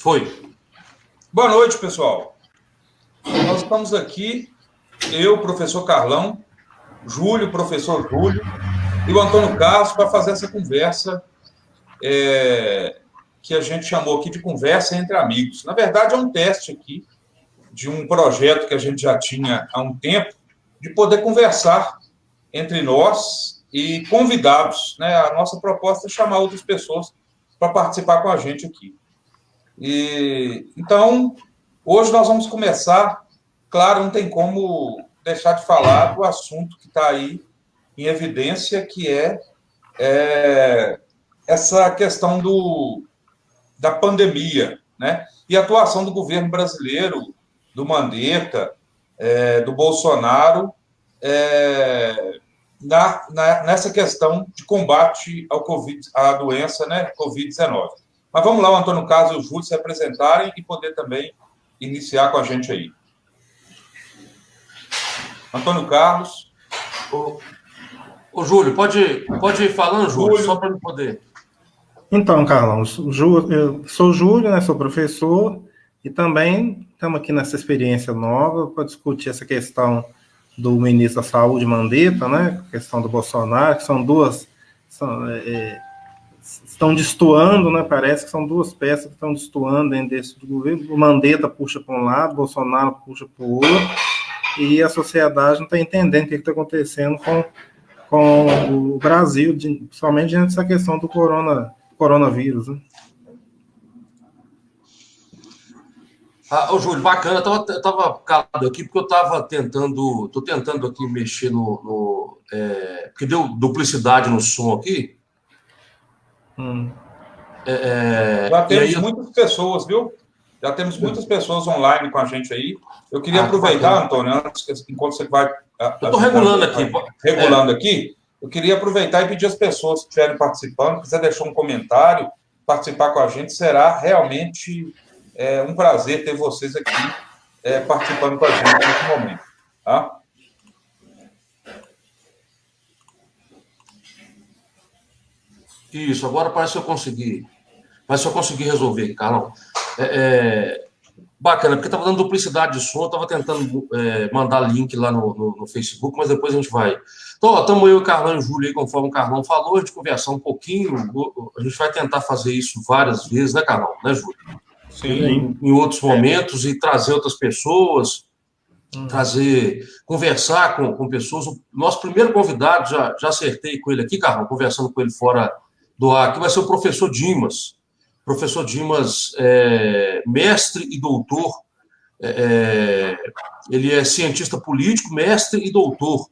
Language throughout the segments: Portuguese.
Foi. Boa noite, pessoal. Nós estamos aqui, eu, professor Carlão, Júlio, professor Júlio, e o Antônio Carlos, para fazer essa conversa que a gente chamou aqui de conversa entre amigos. Na verdade, é um teste aqui de um projeto que a gente já tinha há um tempo, de poder conversar entre nós e convidados, né? A nossa proposta é chamar outras pessoas para participar com a gente aqui. Então, hoje nós vamos começar, claro, não tem como deixar de falar do assunto que está aí em evidência, que é essa questão da pandemia, né? E a atuação do governo brasileiro, do Mandetta, do Bolsonaro, nessa questão de combate à doença, né, Covid-19. Mas vamos lá, o Antônio Carlos e o Júlio se apresentarem e poder também iniciar com a gente aí. Antônio Carlos. Ô Júlio, pode ir falando, Júlio, só para eu poder. Então, Carlão, eu sou o Júlio, né, sou professor, e também estamos aqui nessa experiência nova para discutir essa questão do ministro da Saúde, Mandetta, né, a questão do Bolsonaro, que são duas... estão destoando, né? Parece que são duas peças que estão destoando dentro desse governo. O Mandetta puxa para um lado, o Bolsonaro puxa para o outro, e a sociedade não está entendendo o que está acontecendo com o Brasil, principalmente diante dessa questão do coronavírus. Né? Ô Júlio, bacana, eu estava calado aqui porque eu estou tentando aqui mexer porque deu duplicidade no som aqui. Já temos muitas pessoas, viu? Já temos muitas pessoas online com a gente aí. Eu queria aproveitar, Antônio, enquanto você vai... Eu estou regulando aqui. Aqui, eu queria aproveitar e pedir às pessoas que estiverem participando, quiser deixar um comentário, participar com a gente, será realmente um prazer ter vocês aqui participando com a gente nesse momento. Tá? Isso, agora parece que eu consegui. Mas se eu conseguir resolver, Carlão. Bacana, porque estava dando duplicidade de som, eu estava tentando mandar link lá no Facebook, mas depois a gente vai. Então, estamos eu, Carlão e o Júlio aí, conforme o Carlão falou, a gente conversar um pouquinho, a gente vai tentar fazer isso várias vezes, né, Carlão? Né, Júlio? Sim. Em outros momentos, e trazer outras pessoas, conversar com pessoas. O nosso primeiro convidado, já acertei com ele aqui, Carlão, conversando com ele fora do ar, que vai ser o professor Dimas. Professor Dimas, mestre e doutor, ele é cientista político, mestre e doutor,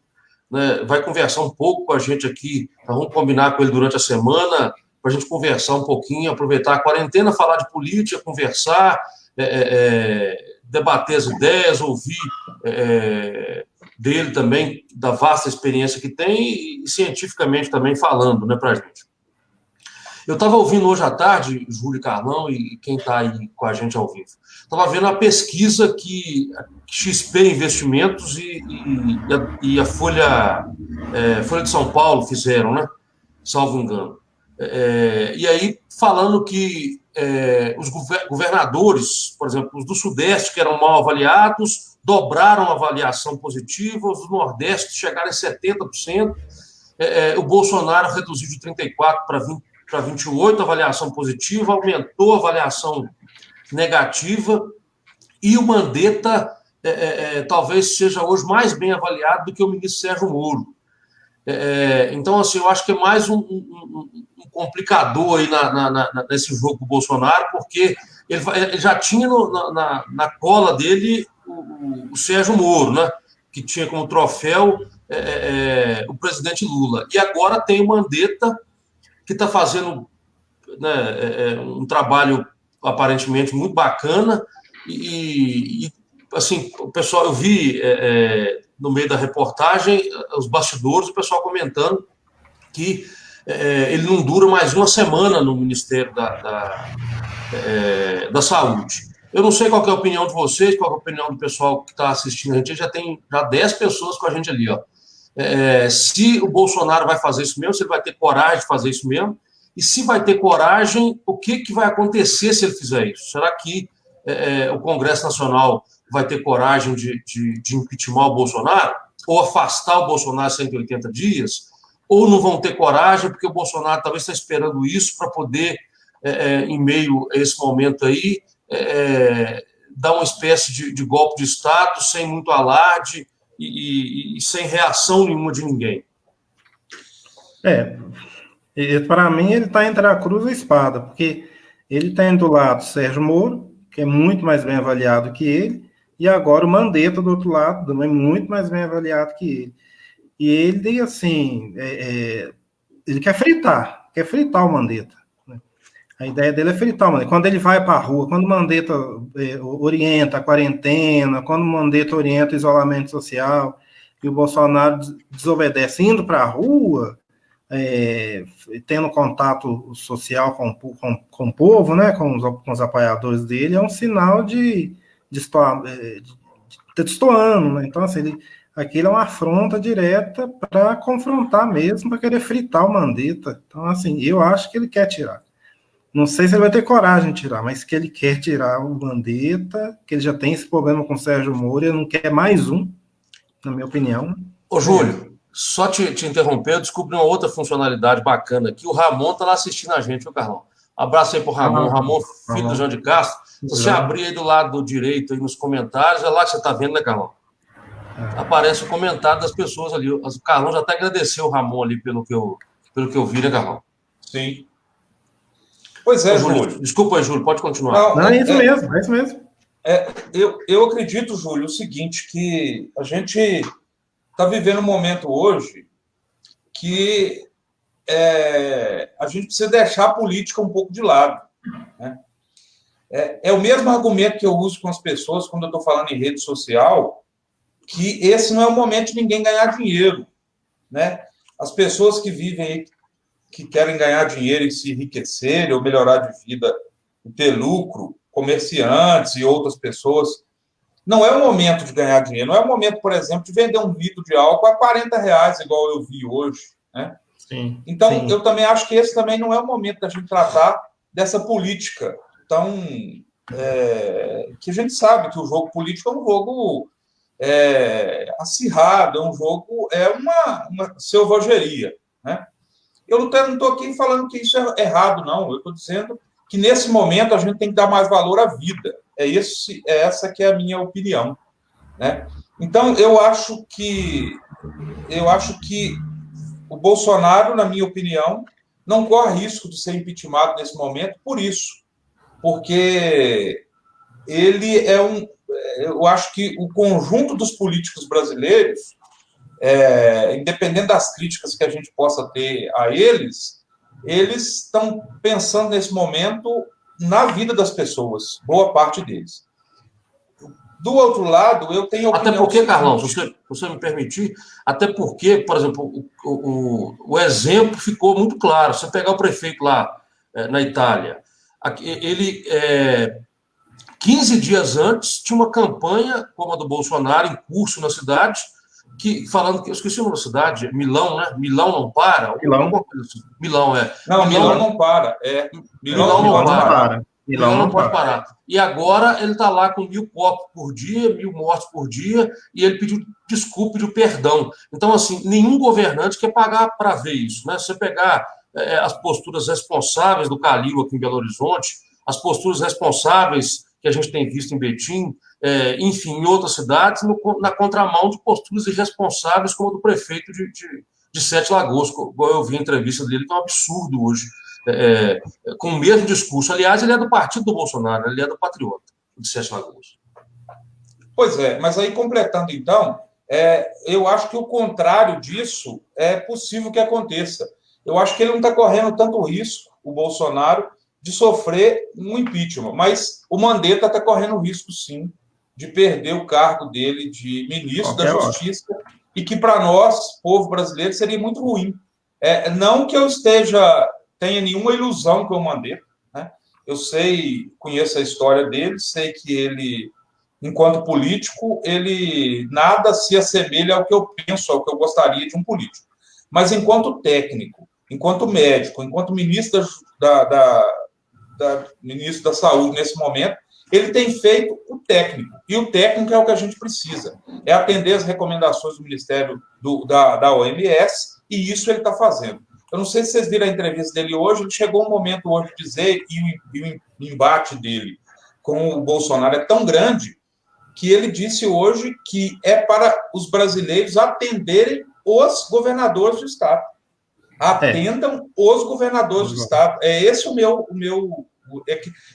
né? Vai conversar um pouco com a gente aqui, vamos combinar com ele durante a semana, para a gente conversar um pouquinho, aproveitar a quarentena, falar de política, conversar, debater as ideias, ouvir dele também, da vasta experiência que tem, e cientificamente também falando, né, para a gente. Eu estava ouvindo hoje à tarde, Júlio e Carlão, e quem está aí com a gente ao vivo, estava vendo a pesquisa que XP Investimentos e a Folha de São Paulo fizeram, né? Salvo engano. E aí, falando que os governadores, por exemplo, os do Sudeste, que eram mal avaliados, dobraram a avaliação positiva, os do Nordeste chegaram em 70%, o Bolsonaro reduziu de 34% para 28%, a avaliação positiva, aumentou a avaliação negativa, e o Mandetta talvez seja hoje mais bem avaliado do que o ministro Sérgio Moro. Então, assim, eu acho que é mais um complicador aí nesse jogo do Bolsonaro, porque ele já tinha na cola dele o Sérgio Moro, né, que tinha como troféu o presidente Lula. E agora tem o Mandetta, que está fazendo, né, um trabalho aparentemente muito bacana, e assim, o pessoal, eu vi no meio da reportagem os bastidores, o pessoal comentando que ele não dura mais uma semana no Ministério da Saúde. Eu não sei qual que é a opinião de vocês, qual que é a opinião do pessoal que está assistindo a gente. Já tem 10 pessoas com a gente ali, ó. Se o Bolsonaro vai fazer isso mesmo, se ele vai ter coragem de fazer isso mesmo, E se vai ter coragem, o que vai acontecer se ele fizer isso? Será que o Congresso Nacional vai ter coragem de impeachment o Bolsonaro? Ou afastar o Bolsonaro 180 dias? Ou não vão ter coragem, porque o Bolsonaro talvez está esperando isso para poder, em meio a esse momento aí, dar uma espécie de golpe de Estado sem muito alarde e sem reação nenhuma de ninguém. Para mim, ele está entre a cruz e a espada, porque ele tem do lado Sérgio Moro, que é muito mais bem avaliado que ele, e agora o Mandetta do outro lado, também muito mais bem avaliado que ele. E ele, assim, ele quer fritar o Mandetta. Né? A ideia dele é fritar o Mandetta. Quando ele vai para a rua, quando o Mandetta orienta a quarentena, quando o Mandetta orienta o isolamento social, e o Bolsonaro desobedece indo para a rua, tendo contato social com o povo, né, com os apoiadores dele, é um sinal de destoando, né? Então, assim, aquilo é uma afronta direta para confrontar mesmo, para querer fritar o Mandetta. Então, assim, eu acho que ele quer tirar. Não sei se ele vai ter coragem de tirar, mas que ele quer tirar o Mandetta, que ele já tem esse problema com o Sérgio Moro, ele não quer mais um, na minha opinião. Ô, Júlio, só te interromper, eu descobri uma outra funcionalidade bacana aqui. O Ramon está lá assistindo a gente, viu, Carlão? Abraço aí pro Ramon. Ramon, filho do João de Castro. Se você abrir aí do lado direito, aí nos comentários, é lá que você está vendo, né, Carlão? Aparece o comentário das pessoas ali. O Carlão já até agradeceu o Ramon ali pelo que eu vi, né, Carlão? Sim. Pois é, Júlio. Desculpa aí, Júlio, pode continuar. Não, é isso mesmo, é isso mesmo. Eu acredito, Júlio, o seguinte, que a gente está vivendo um momento hoje que a gente precisa deixar a política um pouco de lado. Né? É o mesmo argumento que eu uso com as pessoas quando eu estou falando em rede social, que esse não é o momento de ninguém ganhar dinheiro. Né? As pessoas que vivem aí, que querem ganhar dinheiro e se enriquecer, ou melhorar de vida, ter lucro, comerciantes e outras pessoas, não é o momento de ganhar dinheiro, não é o momento, por exemplo, de vender um litro de álcool a R$40, igual eu vi hoje. Né? Sim, então, sim. Eu também acho que esse também não é o momento da gente tratar dessa política tão... que a gente sabe que o jogo político é um jogo acirrado, é um jogo, uma selvageria. Né? Eu não estou aqui falando que isso é errado, não. Eu estou dizendo que, nesse momento, a gente tem que dar mais valor à vida. Essa que é a minha opinião. Né? Então, eu acho que o Bolsonaro, na minha opinião, não corre risco de ser impeachmentado nesse momento por isso. Porque ele eu acho que o conjunto dos políticos brasileiros, independente das críticas que a gente possa ter a eles estão pensando nesse momento na vida das pessoas, boa parte deles. Do outro lado, eu tenho opinião... Até porque, Carlão, se você me permitir, até porque, por exemplo, o exemplo ficou muito claro. Se você pegar o prefeito lá na Itália, ele, 15 dias antes, tinha uma campanha como a do Bolsonaro em curso na cidade, falando que, eu esqueci o nome da cidade, Milão, né? Milão não para? Milão, Não, Milão não para. Milão não para. Milão não pode parar. E agora ele está lá com 1.000 corpos por dia, 1.000 mortes por dia, e ele pediu desculpa, pediu perdão. Então, assim, nenhum governante quer pagar para ver isso. Né? Se você pegar as posturas responsáveis do Calil aqui em Belo Horizonte, as posturas responsáveis que a gente tem visto em Betim, enfim, em outras cidades, na contramão de posturas irresponsáveis como a do prefeito de Sete Lagoas, igual eu vi a entrevista dele, que é um absurdo hoje, com o mesmo discurso. Aliás, ele é do partido do Bolsonaro, ele é do Patriota, de Sete Lagoas. Pois é, mas aí, completando então, eu acho que o contrário disso é possível que aconteça. Eu acho que ele não está correndo tanto risco, o Bolsonaro, de sofrer um impeachment, mas o Mandetta está correndo risco, sim, de perder o cargo dele de ministro da Justiça, e que, para nós, povo brasileiro, seria muito ruim. Não que eu tenha nenhuma ilusão com o Mandetta, né? Eu conheço a história dele, sei que ele, enquanto político, ele nada se assemelha ao que eu penso, ao que eu gostaria de um político. Mas, enquanto técnico, enquanto médico, enquanto ministro ministro da Saúde nesse momento, ele tem feito o técnico, e o técnico é o que a gente precisa, é atender as recomendações do Ministério da OMS, e isso ele está fazendo. Eu não sei se vocês viram a entrevista dele hoje, ele chegou um momento hoje de dizer, e o embate dele com o Bolsonaro é tão grande, que ele disse hoje que é para os brasileiros atenderem os governadores do Estado. Atendam os governadores do Estado. É esse o meu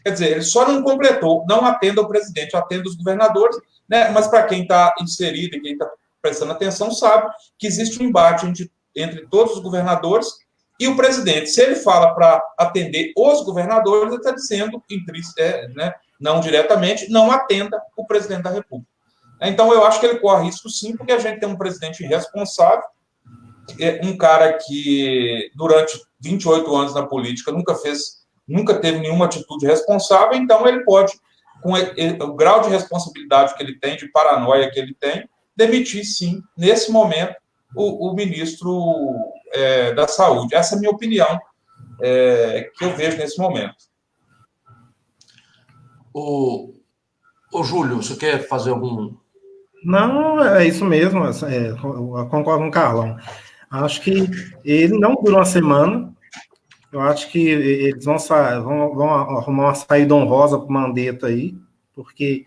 quer dizer, ele só não completou, não atenda o presidente, atenda os governadores, né? Mas para quem está inserido e quem está prestando atenção sabe que existe um embate entre todos os governadores e o presidente. Se ele fala para atender os governadores, ele está dizendo, né, não diretamente, não atenda o presidente da República. Então, eu acho que ele corre risco sim, porque a gente tem um presidente irresponsável, um cara que, durante 28 anos na política, nunca teve nenhuma atitude responsável, então ele pode, com o grau de responsabilidade que ele tem, de paranoia que ele tem, demitir, sim, nesse momento, o ministro da Saúde. Essa é a minha opinião, que eu vejo nesse momento. Ô, Júlio, você quer fazer algum... Não, é isso mesmo, eu concordo com o Carlão. Acho que ele não durou uma semana. Eu acho que eles vão arrumar uma saída honrosa para o Mandetta aí, porque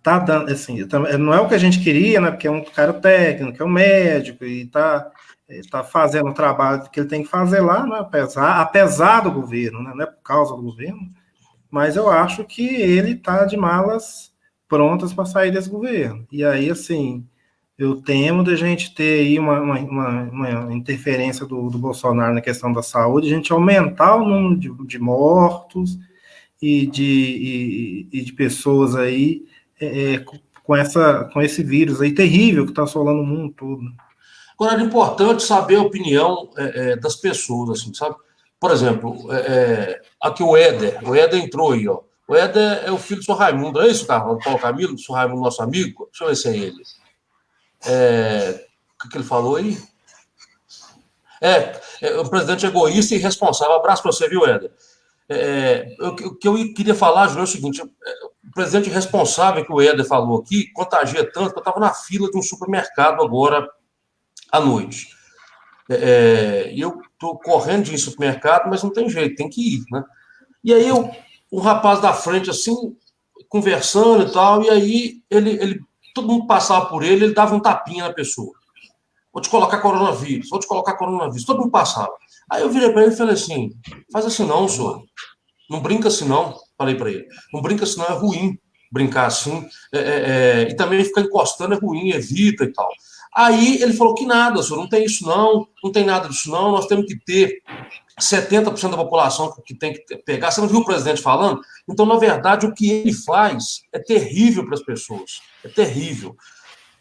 tá dando, assim, não é o que a gente queria, né? Porque é um cara técnico, é um médico, e tá fazendo o trabalho que ele tem que fazer lá, né? Apesar do governo, né? Não é por causa do governo, mas eu acho que ele tá de malas prontas para sair desse governo. E aí, assim, eu temo de a gente ter aí uma interferência do Bolsonaro na questão da saúde, a gente aumentar o número de mortos e de pessoas aí com esse vírus aí terrível que está assolando o mundo todo. Agora, é importante saber a opinião das pessoas, assim, sabe? Por exemplo, aqui o Éder entrou aí, ó. O Éder é o filho do Sr. Raimundo, é isso, Paulo Camilo? O Sr. Raimundo, nosso amigo? Deixa eu ver se é ele. O que ele falou aí? O presidente egoísta e irresponsável. Abraço para você, viu, Éder? O que eu queria falar, Júlio, é o seguinte: o presidente irresponsável que o Éder falou aqui contagia tanto que eu estava na fila de um supermercado agora à noite. E eu estou correndo de ir ao supermercado, mas não tem jeito, tem que ir, né? E aí um rapaz da frente, assim, conversando e tal, e aí todo mundo passava por ele dava um tapinha na pessoa. Vou te colocar coronavírus, todo mundo passava. Aí eu virei para ele e falei assim, faz assim não, senhor, não brinca assim não, falei para ele, não brinca assim não, é ruim brincar assim, e também ficar encostando é ruim, evita e tal. Aí ele falou que nada, senhor, não tem isso não tem nada disso não, nós temos que ter 70% da população que tem que pegar. Você não viu o presidente falando? Então, na verdade, o que ele faz é terrível para as pessoas. É terrível.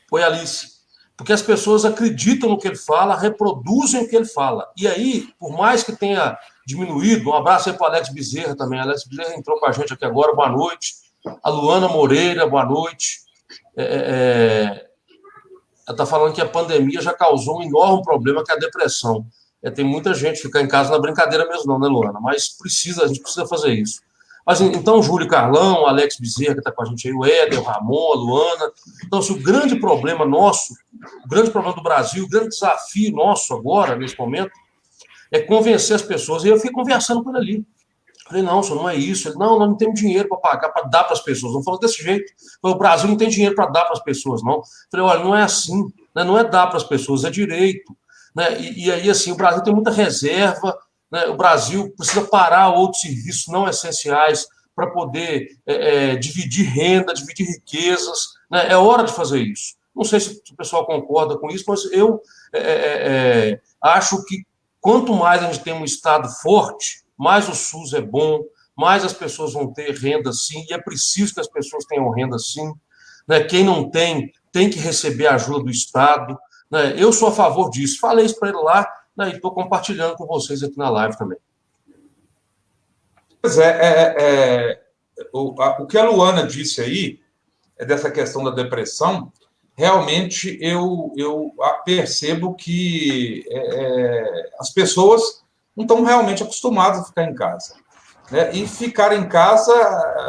Foi Alice. Porque as pessoas acreditam no que ele fala, reproduzem o que ele fala. E aí, por mais que tenha diminuído, um abraço aí para o Alex Bezerra também. Alex Bezerra entrou com a gente aqui agora, boa noite. A Luana Moreira, boa noite. Ela está falando que a pandemia já causou um enorme problema, que é a depressão. Tem muita gente ficar em casa, não é brincadeira mesmo não, né, Luana? Mas a gente precisa fazer isso. Mas, então, Júlio Carlão, Alex Bezerra, que está com a gente aí, o Éder, o Ramon, a Luana. Então, assim, o grande problema nosso, o grande problema do Brasil, o grande desafio nosso agora, nesse momento, é convencer as pessoas. E eu fiquei conversando com ele ali. Falei, não, senhor, não é isso. Ele, não, nós não temos dinheiro para pagar, para dar para as pessoas. Não falou desse jeito. Falei, o Brasil não tem dinheiro para dar para as pessoas, não. Falei, olha, não é assim. Né? Não é dar para as pessoas, é direito. Né? E aí, assim, o Brasil tem muita reserva, né? O Brasil precisa parar outros serviços não essenciais para poder dividir renda, dividir riquezas, né? É hora de fazer isso. Não sei se o pessoal concorda com isso, mas eu acho que quanto mais a gente tem um Estado forte, mais o SUS é bom, mais as pessoas vão ter renda sim, e é preciso que as pessoas tenham renda sim. Né? Quem não tem que receber a ajuda do Estado. Né? Eu sou a favor disso. Falei isso para ele lá, né? E estou compartilhando com vocês aqui na live também. Pois o que a Luana disse aí, dessa questão da depressão, realmente eu percebo que as pessoas não estão realmente acostumados a ficar em casa, né? E ficar em casa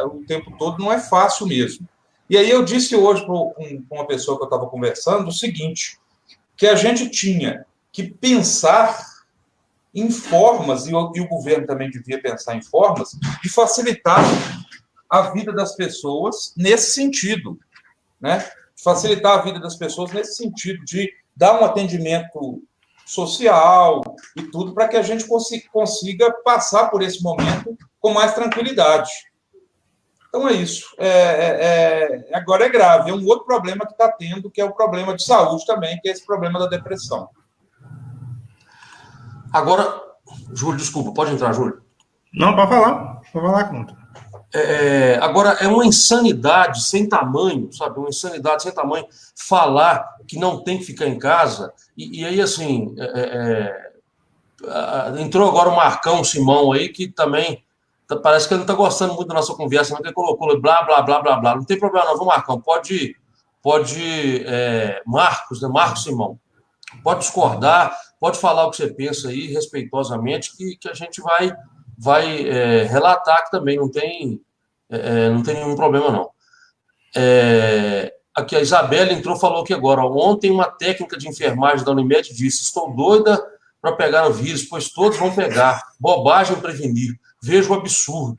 o tempo todo não é fácil mesmo. E aí eu disse hoje com uma pessoa que eu estava conversando o seguinte, que a gente tinha que pensar em formas, e o governo também devia pensar em formas, de facilitar a vida das pessoas nesse sentido, né? Facilitar a vida das pessoas nesse sentido, de dar um atendimento social e tudo, para que a gente consiga passar por esse momento com mais tranquilidade. Então é isso. Agora é grave. É um outro problema que está tendo, que é o problema de saúde também, que é esse problema da depressão. Agora, Júlio, desculpa, pode entrar, Júlio. Não, pode falar, conta. Agora, é uma insanidade sem tamanho, sabe? Uma insanidade sem tamanho falar que não tem que ficar em casa. E aí, assim, entrou agora o Marcão Simão aí, que também parece que ele não está gostando muito da nossa conversa, não, que ele colocou blá, blá, blá, blá, blá. Não tem problema não, viu, Marcão? Pode Marcos, né? Marcos Simão. Pode discordar, pode falar o que você pensa aí, respeitosamente, que a gente vai relatar aqui também, não tem nenhum problema, não. Aqui a Isabela entrou, falou aqui agora. Ontem uma técnica de enfermagem da Unimed disse: estou doida para pegar o vírus, pois todos vão pegar. Bobagem prevenir. Vejo o absurdo.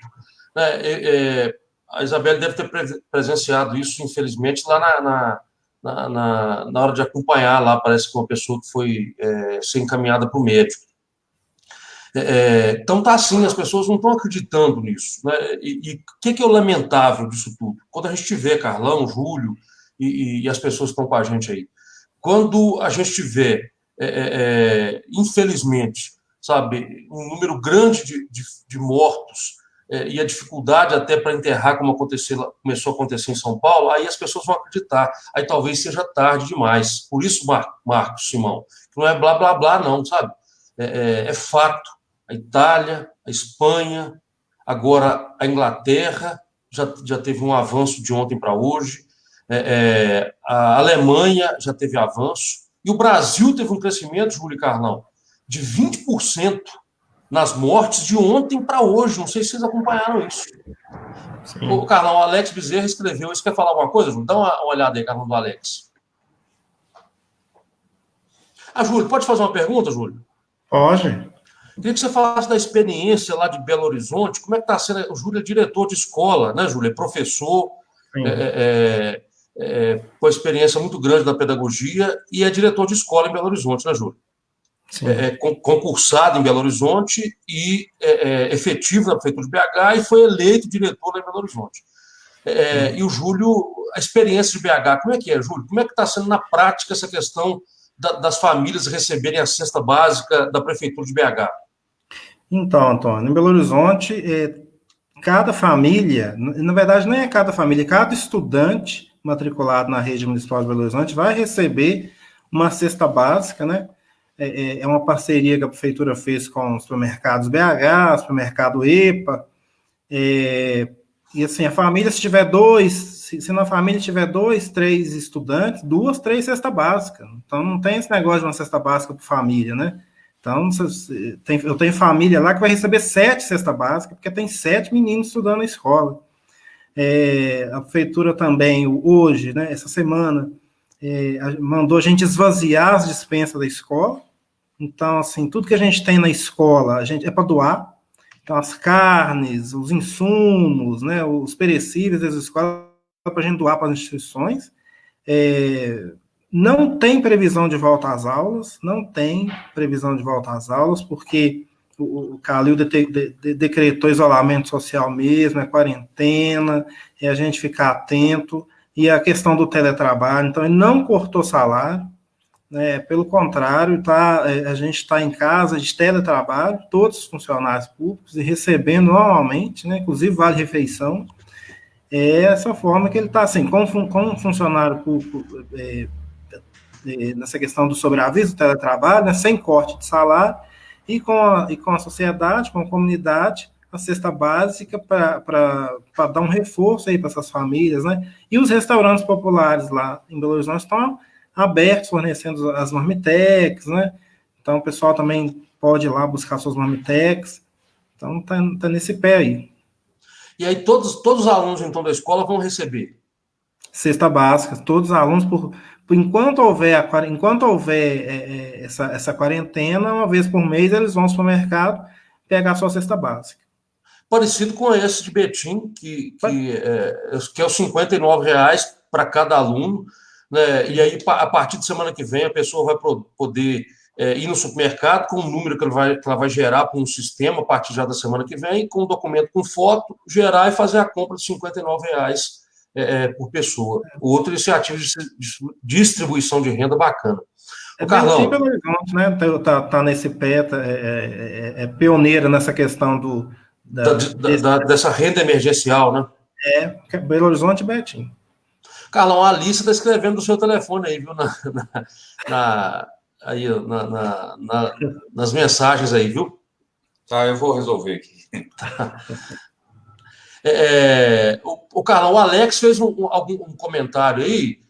A Isabela deve ter presenciado isso, infelizmente, lá na hora de acompanhar lá, parece que uma pessoa que foi ser encaminhada para o médico. Então tá assim, as pessoas não estão acreditando nisso, né? E o que é o lamentável disso tudo? Quando a gente tiver, Carlão, Júlio e as pessoas que estão com a gente aí, quando a gente tiver, infelizmente, sabe, um número grande de mortos e a dificuldade até para enterrar, como começou a acontecer em São Paulo, aí as pessoas vão acreditar. Aí talvez seja tarde demais. Por isso, Marcos Simão, não é blá, blá, blá, não, sabe? É fato. A Itália, a Espanha, agora a Inglaterra já teve um avanço de ontem para hoje, a Alemanha já teve avanço, e o Brasil teve um crescimento, Júlio e Carlão, de 20% nas mortes de ontem para hoje. Não sei se vocês acompanharam isso. O Carlão, o Alex Bezerra escreveu. Você quer falar alguma coisa, Júlio? Dá uma olhada aí, Carlão, do Alex. Júlio, pode fazer uma pergunta, Júlio? Pode. Queria que você falasse da experiência lá de Belo Horizonte. Como é que está sendo? O Júlio é diretor de escola, né, Júlio? É professor, com a experiência muito grande da pedagogia e é diretor de escola em Belo Horizonte, né, Júlio? Concursado em Belo Horizonte e efetivo na Prefeitura de BH e foi eleito diretor lá em Belo Horizonte. E o Júlio, a experiência de BH, como é que é, Júlio? Como é que está sendo na prática essa questão das famílias receberem a cesta básica da Prefeitura de BH? Então, Antônio, em Belo Horizonte, cada família, na verdade, nem é cada família, cada estudante matriculado na rede municipal de Belo Horizonte vai receber uma cesta básica, né? É uma parceria que a Prefeitura fez com os supermercados BH, supermercado EPA, e assim, a família, se na família tiver 2, 3 estudantes, 2, 3 cestas básicas. Então, não tem esse negócio de uma cesta básica por família, né? Então, eu tenho família lá que vai receber 7 cestas básicas, porque tem 7 meninos estudando na escola. A Prefeitura também, hoje, né, essa semana, mandou a gente esvaziar as dispensas da escola. Então, assim, tudo que a gente tem na escola, a gente é para doar. Então, as carnes, os insumos, né, os perecíveis das escolas, para a gente doar para as instituições. Não tem previsão de volta às aulas, porque o Calil decretou isolamento social mesmo, quarentena, é a gente ficar atento, e a questão do teletrabalho, então ele não cortou salário, né, pelo contrário, a gente está em casa de teletrabalho, todos os funcionários públicos, e recebendo normalmente, né, inclusive vale-refeição. É essa forma que ele está, assim, com um funcionário público, nessa questão do sobreaviso do teletrabalho, né, sem corte de salário, e com a sociedade, com a comunidade, a cesta básica para dar um reforço aí para essas famílias, né? E os restaurantes populares lá em Belo Horizonte estão abertos, fornecendo as marmitex, né? Então, o pessoal também pode ir lá buscar suas Marmitex. Então, tá nesse pé aí. E aí todos os alunos, então, da escola vão receber? Cesta básica, todos os alunos, enquanto houver essa quarentena, uma vez por mês, eles vão ao supermercado pegar a sua cesta básica. Parecido com esse de Betim, que é os R$ 59 para cada aluno, né? E aí, a partir de semana que vem, a pessoa vai poder ir no supermercado com o número que ela vai gerar para um sistema a partir já da semana que vem, com um documento com foto, gerar e fazer a compra de R$ 59 por pessoa. Outra iniciativa de distribuição de renda bacana. Carlão, aqui Belo Horizonte, né? Tá nesse pé, é pioneira nessa questão dessa renda emergencial, né? Belo Horizonte e Betim. Carlão, a Alice está escrevendo no seu telefone aí, viu? Nas mensagens aí, viu? Tá, eu vou resolver aqui. O Carlão, o Alex fez um comentário aí.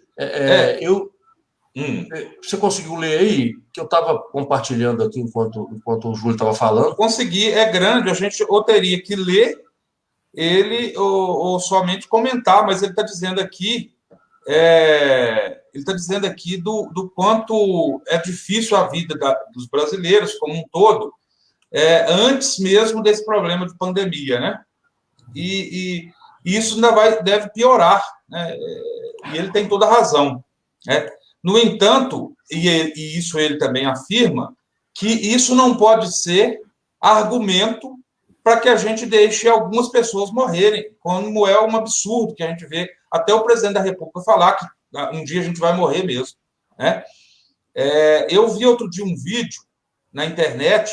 Você conseguiu ler aí? Que eu estava compartilhando aqui enquanto o Júlio estava falando. Consegui, é grande, a gente ou teria que ler ele ou somente comentar, mas ele está dizendo aqui. Ele está dizendo aqui do quanto é difícil a vida dos brasileiros como um todo, antes mesmo desse problema de pandemia, né? E isso ainda deve piorar, né? E ele tem toda a razão, né? No entanto, e isso ele também afirma, que isso não pode ser argumento para que a gente deixe algumas pessoas morrerem, como é um absurdo que a gente vê até o presidente da República falar que um dia a gente vai morrer mesmo, né? Eu vi outro dia um vídeo na internet,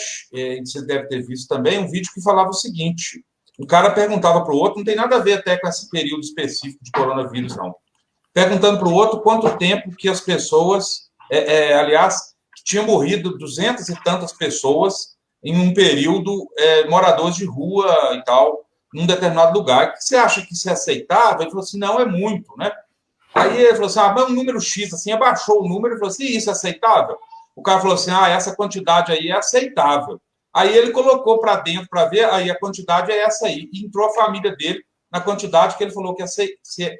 você deve ter visto também, um vídeo que falava o seguinte: o cara perguntava para o outro, não tem nada a ver até com esse período específico de coronavírus, não, perguntando para o outro quanto tempo que as pessoas, aliás, que tinha morrido 200 e tantas pessoas em um período, moradores de rua e tal, num determinado lugar. Você acha que isso é aceitável? Ele falou assim, não, é muito, né? Aí ele falou assim, um número X, assim, abaixou o número, ele falou assim, isso é aceitável? O cara falou assim, essa quantidade aí é aceitável. Aí ele colocou para dentro para ver, aí a quantidade é essa aí, e entrou a família dele na quantidade que ele falou que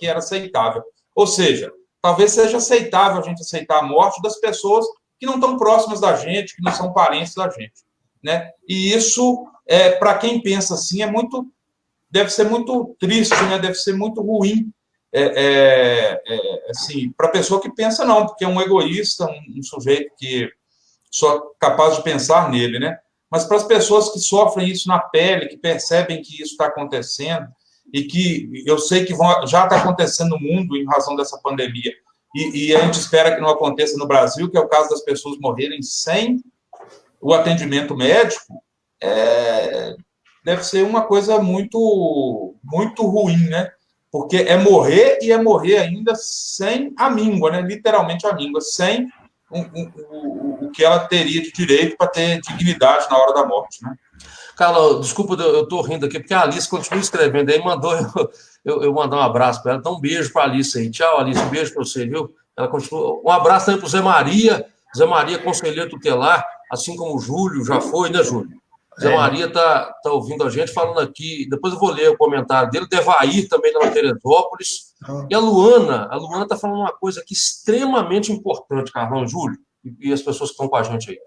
era aceitável. Ou seja, talvez seja aceitável a gente aceitar a morte das pessoas que não estão próximas da gente, que não são parentes da gente, né? E isso, para quem pensa assim, deve ser muito triste, né? Deve ser muito ruim, assim, para a pessoa que pensa não, porque é um egoísta, um sujeito que só capaz de pensar nele, né? Mas para as pessoas que sofrem isso na pele, que percebem que isso está acontecendo, e que eu sei que já está acontecendo no mundo em razão dessa pandemia, e a gente espera que não aconteça no Brasil, que é o caso das pessoas morrerem sem o atendimento médico, deve ser uma coisa muito, muito ruim, né? Porque é morrer ainda sem a míngua, né? Literalmente a míngua, sem o que ela teria de direito para ter dignidade na hora da morte, né? Carla, desculpa, eu estou rindo aqui, porque a Alice continua escrevendo aí, mandou eu mandar um abraço para ela. Então, um beijo para a Alice aí. Tchau, Alice, um beijo para você, viu? Ela continua. Um abraço também para o Zé Maria, conselheiro tutelar, assim como o Júlio já foi, né, Júlio? Zé Maria está ouvindo a gente, falando aqui, depois eu vou ler o comentário dele, o Devair também da Teresópolis, e a Luana está falando uma coisa aqui extremamente importante, Carlão, Júlio, e as pessoas que estão com a gente aí.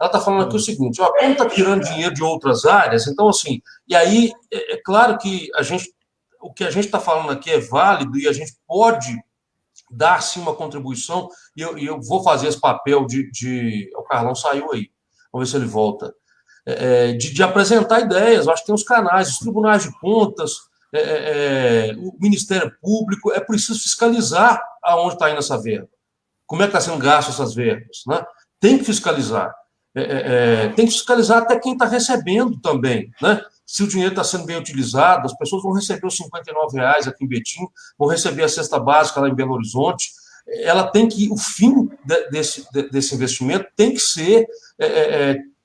Ela está falando aqui o seguinte, como está tirando dinheiro de outras áreas, então, assim, e aí, é claro que o que a gente está falando aqui é válido e a gente pode dar, sim, uma contribuição, e eu vou fazer esse papel o Carlão saiu aí, vamos ver se ele volta, de apresentar ideias. Eu acho que tem os canais, os tribunais de contas, o Ministério Público, é preciso fiscalizar aonde está indo essa verba, como é que está sendo gasto essas verbas, né? Tem que fiscalizar. Tem que fiscalizar até quem está recebendo também, né? Se o dinheiro está sendo bem utilizado, as pessoas vão receber os R$59 aqui em Betim, vão receber a cesta básica lá em Belo Horizonte. O fim desse investimento tem que ser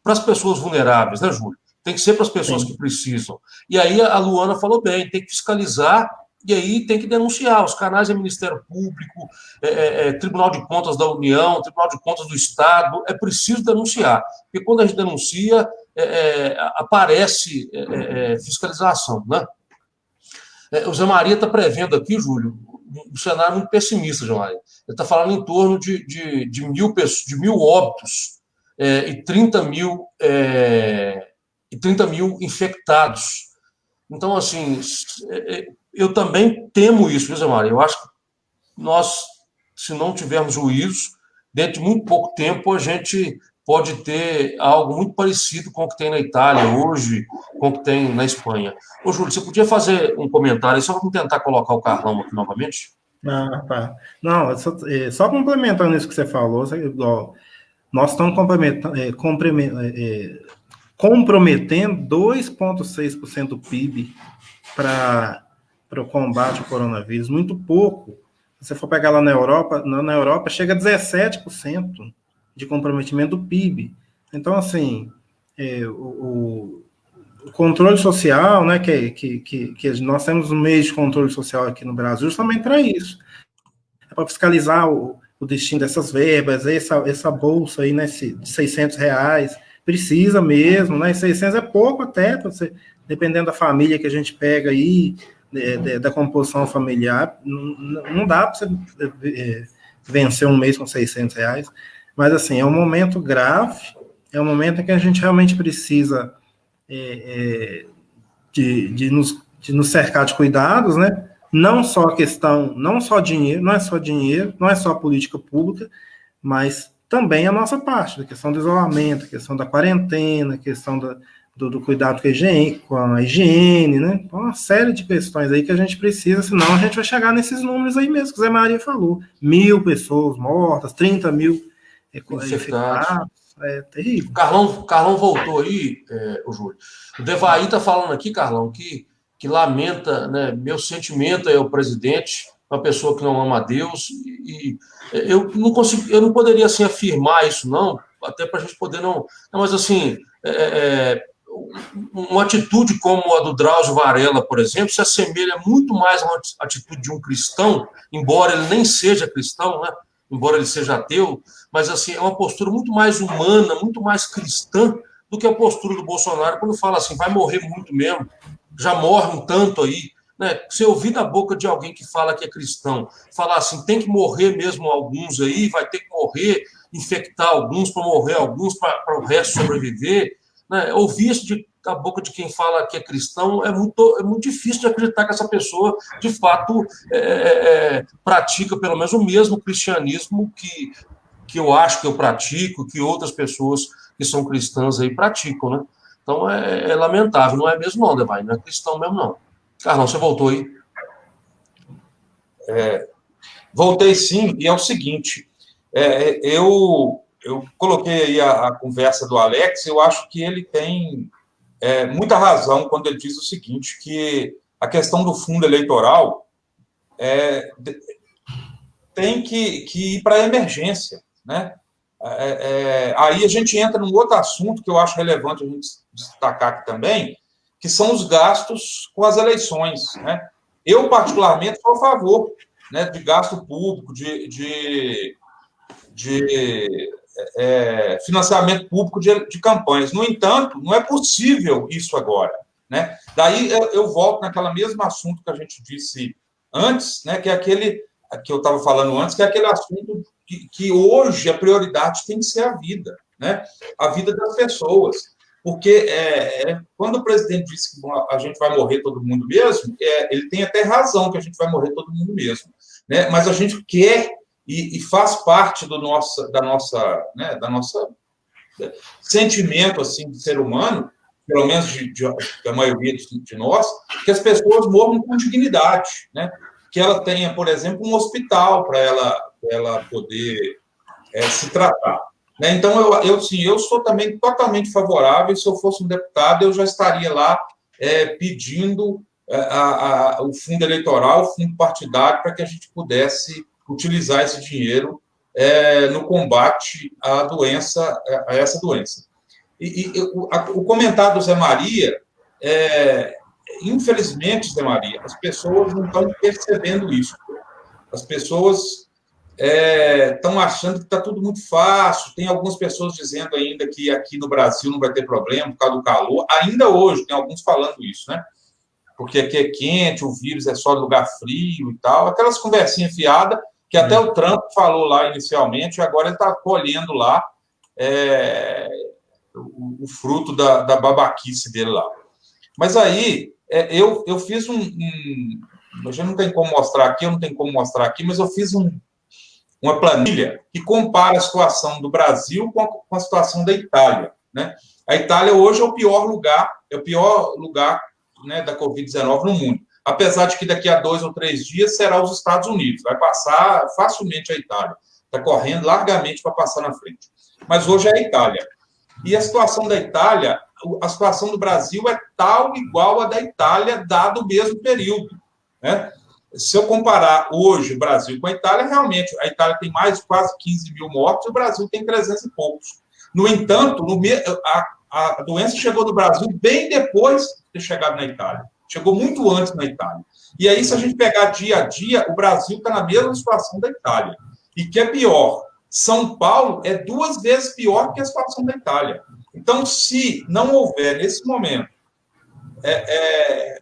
para as pessoas vulneráveis, né, Júlio? Tem que ser para as pessoas que precisam. E aí a Luana falou bem, tem que fiscalizar E aí tem que denunciar. Os canais é Ministério Público, Tribunal de Contas da União, Tribunal de Contas do Estado. É preciso denunciar. Porque quando a gente denuncia, aparece fiscalização, né? O Zé Maria está prevendo aqui, Júlio, um cenário muito pessimista, Zé Maria. Ele está falando em torno de 1.000 óbitos e 30 mil infectados. Então, assim, eu também temo isso, viu, Zé Maria? Eu acho que nós, se não tivermos juízo, dentro de muito pouco tempo, a gente pode ter algo muito parecido com o que tem na Itália hoje, com o que tem na Espanha. Ô, Júlio, você podia fazer um comentário aí, só para tentar colocar o Carlão aqui novamente? Ah, tá. Não, só complementando isso que você falou, nós estamos comprometendo 2,6% do PIB para o combate ao coronavírus, muito pouco. Se você for pegar lá na Europa chega a 17% de comprometimento do PIB. Então, assim, o controle social, né, que nós temos um meio de controle social aqui no Brasil justamente para isso. É para fiscalizar o destino dessas verbas, essa bolsa aí, né, de R$600, precisa mesmo, né, 600 é pouco até, dependendo da família que a gente pega aí, da composição familiar, não dá para você vencer um mês com R$600, mas, assim, é um momento grave, é um momento em que a gente realmente precisa de nos cercar de cuidados, né? Não só dinheiro, não é só política pública, mas também a nossa parte, a questão do isolamento, a questão da quarentena, a questão do cuidado com a higiene, né? Então, uma série de questões aí que a gente precisa, senão a gente vai chegar nesses números aí mesmo que o Zé Maria falou. 1.000 pessoas mortas, 30 mil infectados. É terrível. Carlão voltou aí, o Júlio. O Devaí está falando aqui, Carlão, que lamenta, né, meu sentimento é o presidente, uma pessoa que não ama a Deus, e eu não poderia assim afirmar isso, não, até para a gente poder não, mas assim, uma atitude como a do Drauzio Varela, por exemplo, se assemelha muito mais a uma atitude de um cristão, embora ele nem seja cristão, né? Embora ele seja ateu, mas assim, é uma postura muito mais humana, muito mais cristã do que a postura do Bolsonaro, quando fala assim, vai morrer muito mesmo, já morre um tanto aí, né? Se ouvir da boca de alguém que fala que é cristão, falar assim, tem que morrer mesmo alguns aí, vai ter que morrer, infectar alguns para morrer alguns, para o resto sobreviver, né? Ouvir isso da boca de quem fala que é cristão é muito difícil de acreditar que essa pessoa, de fato, pratica pelo menos o mesmo cristianismo que eu acho que eu pratico, que outras pessoas que são cristãs aí praticam, né? Então, é lamentável, não é mesmo não, Devai, não é cristão mesmo não. Carlão, você voltou aí? Voltei sim, e é o seguinte, eu coloquei aí a conversa do Alex, eu acho que ele tem muita razão quando ele diz o seguinte, que a questão do fundo eleitoral tem que ir para a emergência, né? Aí a gente entra num outro assunto que eu acho relevante a gente destacar aqui também, que são os gastos com as eleições, né? Eu, particularmente, sou a favor, né, de gasto público, de financiamento público de campanhas. No entanto, não é possível isso agora, né? Daí eu volto naquele mesmo assunto que a gente disse antes, né, que é aquele que eu estava falando antes, que é aquele assunto que hoje a prioridade tem que ser a vida, né? A vida das pessoas. Porque quando o presidente disse que a gente vai morrer todo mundo mesmo, ele tem até razão que a gente vai morrer todo mundo mesmo, né? Mas a gente quer e faz parte da nossa sentimento assim de ser humano, pelo menos da maioria de nós, que as pessoas morram com dignidade, né? Que ela tenha, por exemplo, um hospital para ela poder se tratar. Né? Então, eu sou também totalmente favorável, e se eu fosse um deputado, eu já estaria lá pedindo o fundo eleitoral, o fundo partidário, para que a gente pudesse utilizar esse dinheiro no combate a essa doença. O comentário do Zé Maria infelizmente, Zé Maria, as pessoas não estão percebendo isso. As pessoas estão achando que está tudo muito fácil. Tem algumas pessoas dizendo ainda que aqui no Brasil não vai ter problema por causa do calor. Ainda hoje, tem alguns falando isso, né? Porque aqui é quente, o vírus é só lugar frio e tal. Aquelas conversinhas fiadas que até o Trump falou lá inicialmente, e agora ele está colhendo lá o fruto da babaquice dele lá. Mas aí, eu fiz a gente não tem como mostrar aqui, eu não tenho como mostrar aqui, mas eu fiz uma planilha que compara a situação do Brasil com a situação da Itália, né? A Itália hoje é o pior lugar, né, da Covid-19 no mundo. Apesar de que daqui a 2 ou 3 dias será os Estados Unidos, vai passar facilmente a Itália. Está correndo largamente para passar na frente. Mas hoje é a Itália. E a situação da Itália, a situação do Brasil é tal igual a da Itália, dado o mesmo período, né? Se eu comparar hoje o Brasil com a Itália, realmente, a Itália tem mais de quase 15 mil mortos e o Brasil tem 300 e poucos. No entanto, a doença chegou no Brasil bem depois de ter chegado na Itália. Chegou muito antes na Itália. E aí, se a gente pegar dia a dia, o Brasil está na mesma situação da Itália. E que é pior, São Paulo é 2 vezes pior que a situação da Itália. Então, se não houver, nesse momento,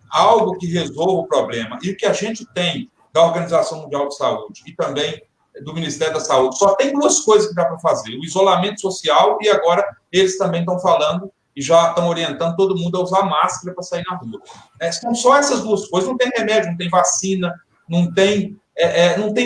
algo que resolva o problema, e o que a gente tem da Organização Mundial de Saúde e também do Ministério da Saúde, só tem 2 coisas que dá para fazer: o isolamento social, e agora eles também estão falando e já estão orientando todo mundo a usar máscara para sair na rua. São só essas 2 coisas, não tem remédio, não tem vacina, não tem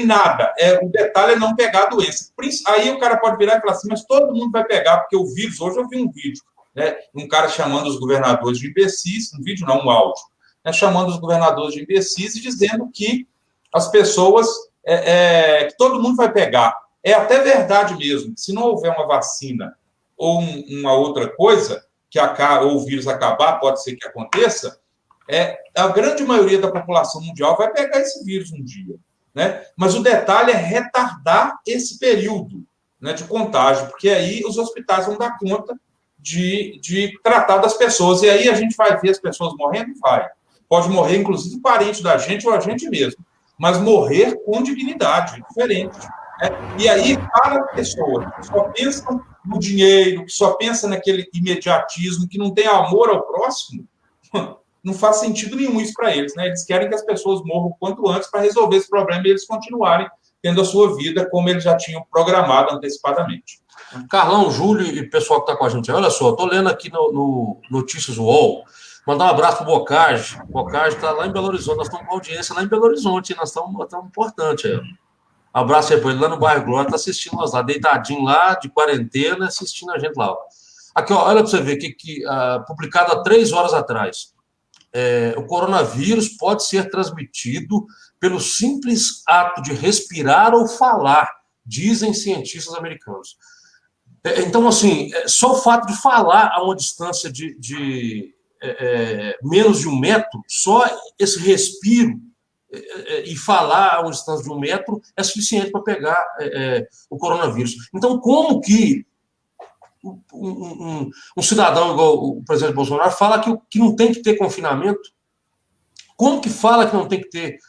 nada. O detalhe é não pegar a doença. Aí o cara pode virar e falar assim, mas todo mundo vai pegar, porque o vírus, hoje eu vi um vídeo, né, um cara chamando os governadores de imbecis, um vídeo não, um áudio, né, chamando os governadores de imbecis e dizendo que as pessoas, que todo mundo vai pegar. É até verdade mesmo, se não houver uma vacina ou uma outra coisa, ou o vírus acabar, pode ser que aconteça, a grande maioria da população mundial vai pegar esse vírus um dia, né? Mas o detalhe é retardar esse período, né, de contágio, porque aí os hospitais vão dar conta de tratar das pessoas, e aí a gente vai ver as pessoas morrendo? Vai. Pode morrer, inclusive, parente da gente ou a gente mesmo, mas morrer com dignidade, diferente. Né? E aí, para as pessoas que só pensam no dinheiro, que só pensam naquele imediatismo, que não tem amor ao próximo, não faz sentido nenhum isso para eles, né? Eles querem que as pessoas morram o quanto antes para resolver esse problema e eles continuarem tendo a sua vida como eles já tinham programado antecipadamente. Carlão, Júlio e pessoal que está com a gente, olha só, estou lendo aqui no Notícias UOL, mandar um abraço para o Bocage. O Bocage está lá em Belo Horizonte, nós estamos com audiência lá em Belo Horizonte, nós estamos importante aí. Abraço aí para ele lá no bairro Glória, está assistindo nós lá, deitadinho lá, de quarentena, assistindo a gente lá. Ó. Aqui, ó, olha para você ver, publicado há 3 horas atrás. O coronavírus pode ser transmitido pelo simples ato de respirar ou falar, dizem cientistas americanos. Então, assim, só o fato de falar a uma distância de menos de 1 metro, só esse respiro e falar a uma distância de 1 metro é suficiente para pegar o coronavírus. Então, como que um cidadão igual o presidente Bolsonaro fala que não tem que ter confinamento? Como que fala que não tem que ter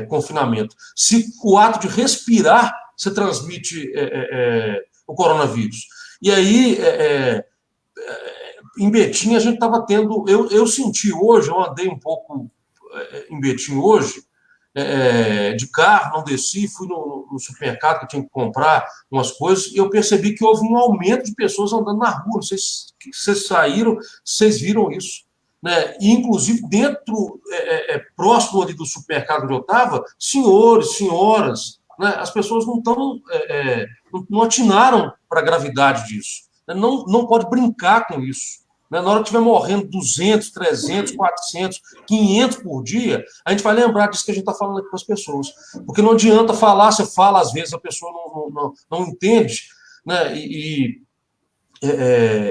confinamento? Se o ato de respirar se transmite o coronavírus. E aí, em Betim, a gente estava tendo... Eu senti hoje, eu andei um pouco em Betim hoje, de carro, não desci, fui no supermercado que eu tinha que comprar umas coisas, e eu percebi que houve um aumento de pessoas andando na rua. Não sei se vocês saíram, vocês viram isso. Né? E, inclusive, dentro, próximo ali do supermercado onde eu estava, senhores, senhoras, né? As pessoas não atinaram para a gravidade disso. Né? Não pode brincar com isso. Né? Na hora que estiver morrendo 200, 300, 400, 500 por dia, a gente vai lembrar disso que a gente está falando aqui com as pessoas. Porque não adianta falar, você fala, às vezes a pessoa não entende. Né?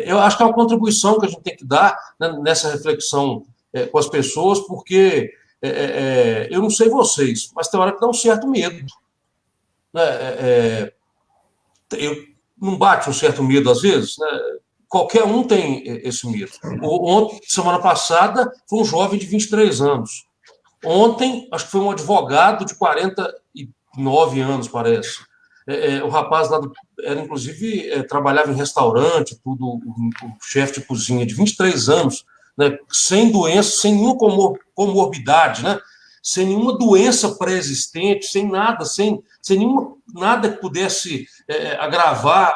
Eu acho que é uma contribuição que a gente tem que dar, né, nessa reflexão com as pessoas, porque eu não sei vocês, mas tem hora que dá um certo medo. Né? Eu não bate um certo medo às vezes, né? qualquer um tem esse medo. Ontem, semana passada, foi um jovem de 23 anos. Ontem, acho que foi um advogado de 49 anos, parece. O rapaz lá era, inclusive, trabalhava em restaurante, tudo, o chefe de cozinha, de 23 anos, né, sem doença, sem nenhuma comorbidade, né, sem nenhuma doença pré-existente, sem nada, sem nada que pudesse agravar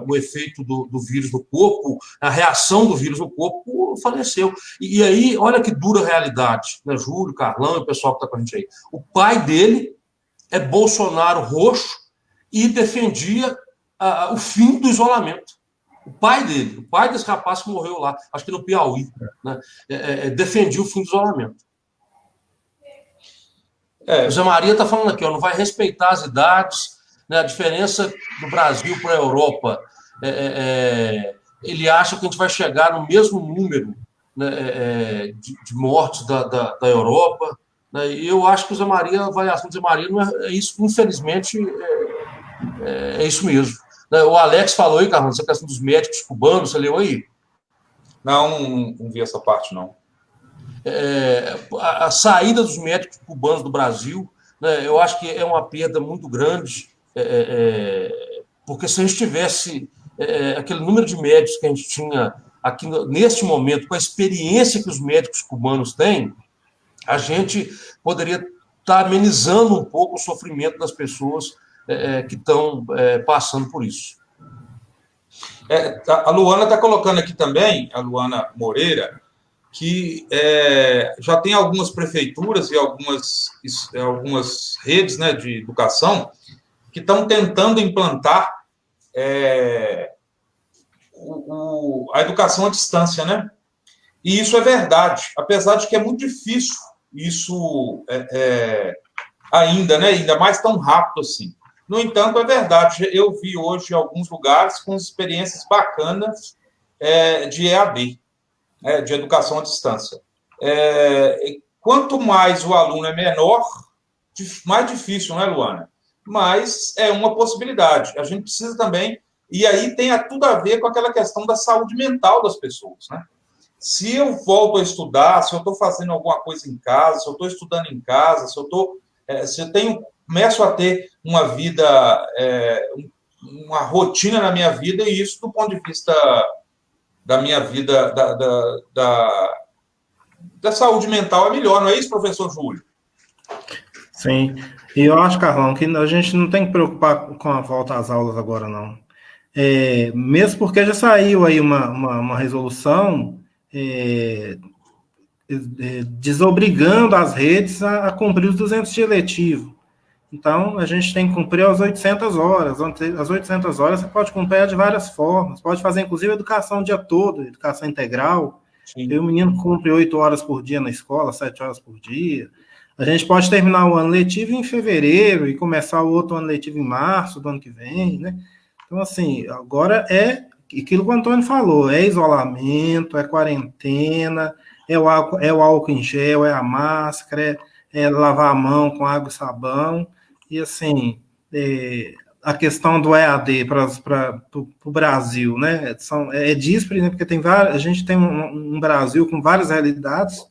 o efeito do vírus no corpo, a reação do vírus no corpo, faleceu. E aí, olha que dura realidade, né, Júlio, Carlão e o pessoal que está com a gente aí. O pai dele é Bolsonaro roxo e defendia o fim do isolamento. O pai desse rapaz que morreu lá, acho que no Piauí, né, defendia o fim do isolamento. O Zé Maria está falando aqui, não vai respeitar as idades, né, a diferença do Brasil para a Europa. Ele acha que a gente vai chegar no mesmo número, né, de mortes da Europa. Né, e eu acho que o Zé Maria, a avaliação do Zé Maria não é isso, infelizmente, é isso mesmo. O Alex falou aí, Carlos, essa questão dos médicos cubanos, você leu aí? Não vi essa parte, não. A saída dos médicos cubanos do Brasil, né, eu acho que é uma perda muito grande, porque se a gente tivesse aquele número de médicos que a gente tinha aqui neste momento, com a experiência que os médicos cubanos têm, a gente poderia estar amenizando um pouco o sofrimento das pessoas que estão passando por isso. A Luana está colocando aqui também, a Luana Moreira, que já tem algumas prefeituras e algumas redes, né, de educação que estão tentando implantar a educação à distância, né? E isso é verdade, apesar de que é muito difícil isso ainda, né? Ainda mais tão rápido assim. No entanto, é verdade. Eu vi hoje alguns lugares com experiências bacanas de EAD, de educação à distância. Quanto mais o aluno é menor, mais difícil, não é, Luana? Mas é uma possibilidade. A gente precisa também... E aí tem tudo a ver com aquela questão da saúde mental das pessoas, né? Se eu volto a estudar, se eu estou fazendo alguma coisa em casa, se eu estou estudando em casa, se eu começo a ter uma vida, uma rotina na minha vida, e isso do ponto de vista da minha vida, da saúde mental é melhor, não é isso, professor Júlio? Sim, e eu acho, Carlão, que a gente não tem que preocupar com a volta às aulas agora, não. Mesmo porque já saiu aí uma resolução desobrigando as redes a cumprir os 200 dias letivos. Então, a gente tem que cumprir as 800 horas. As 800 horas você pode cumprir de várias formas. Pode fazer, inclusive, educação o dia todo, educação integral. E o menino cumpre 8 horas por dia na escola, 7 horas por dia. A gente pode terminar o ano letivo em fevereiro e começar o outro ano letivo em março do ano que vem, né? Então, assim, agora aquilo que o Antônio falou, isolamento, quarentena, é o álcool em gel, a máscara, lavar a mão com água e sabão, e, assim, a questão do EAD para o Brasil, né, é díspare, né, porque a gente tem um Brasil com várias realidades,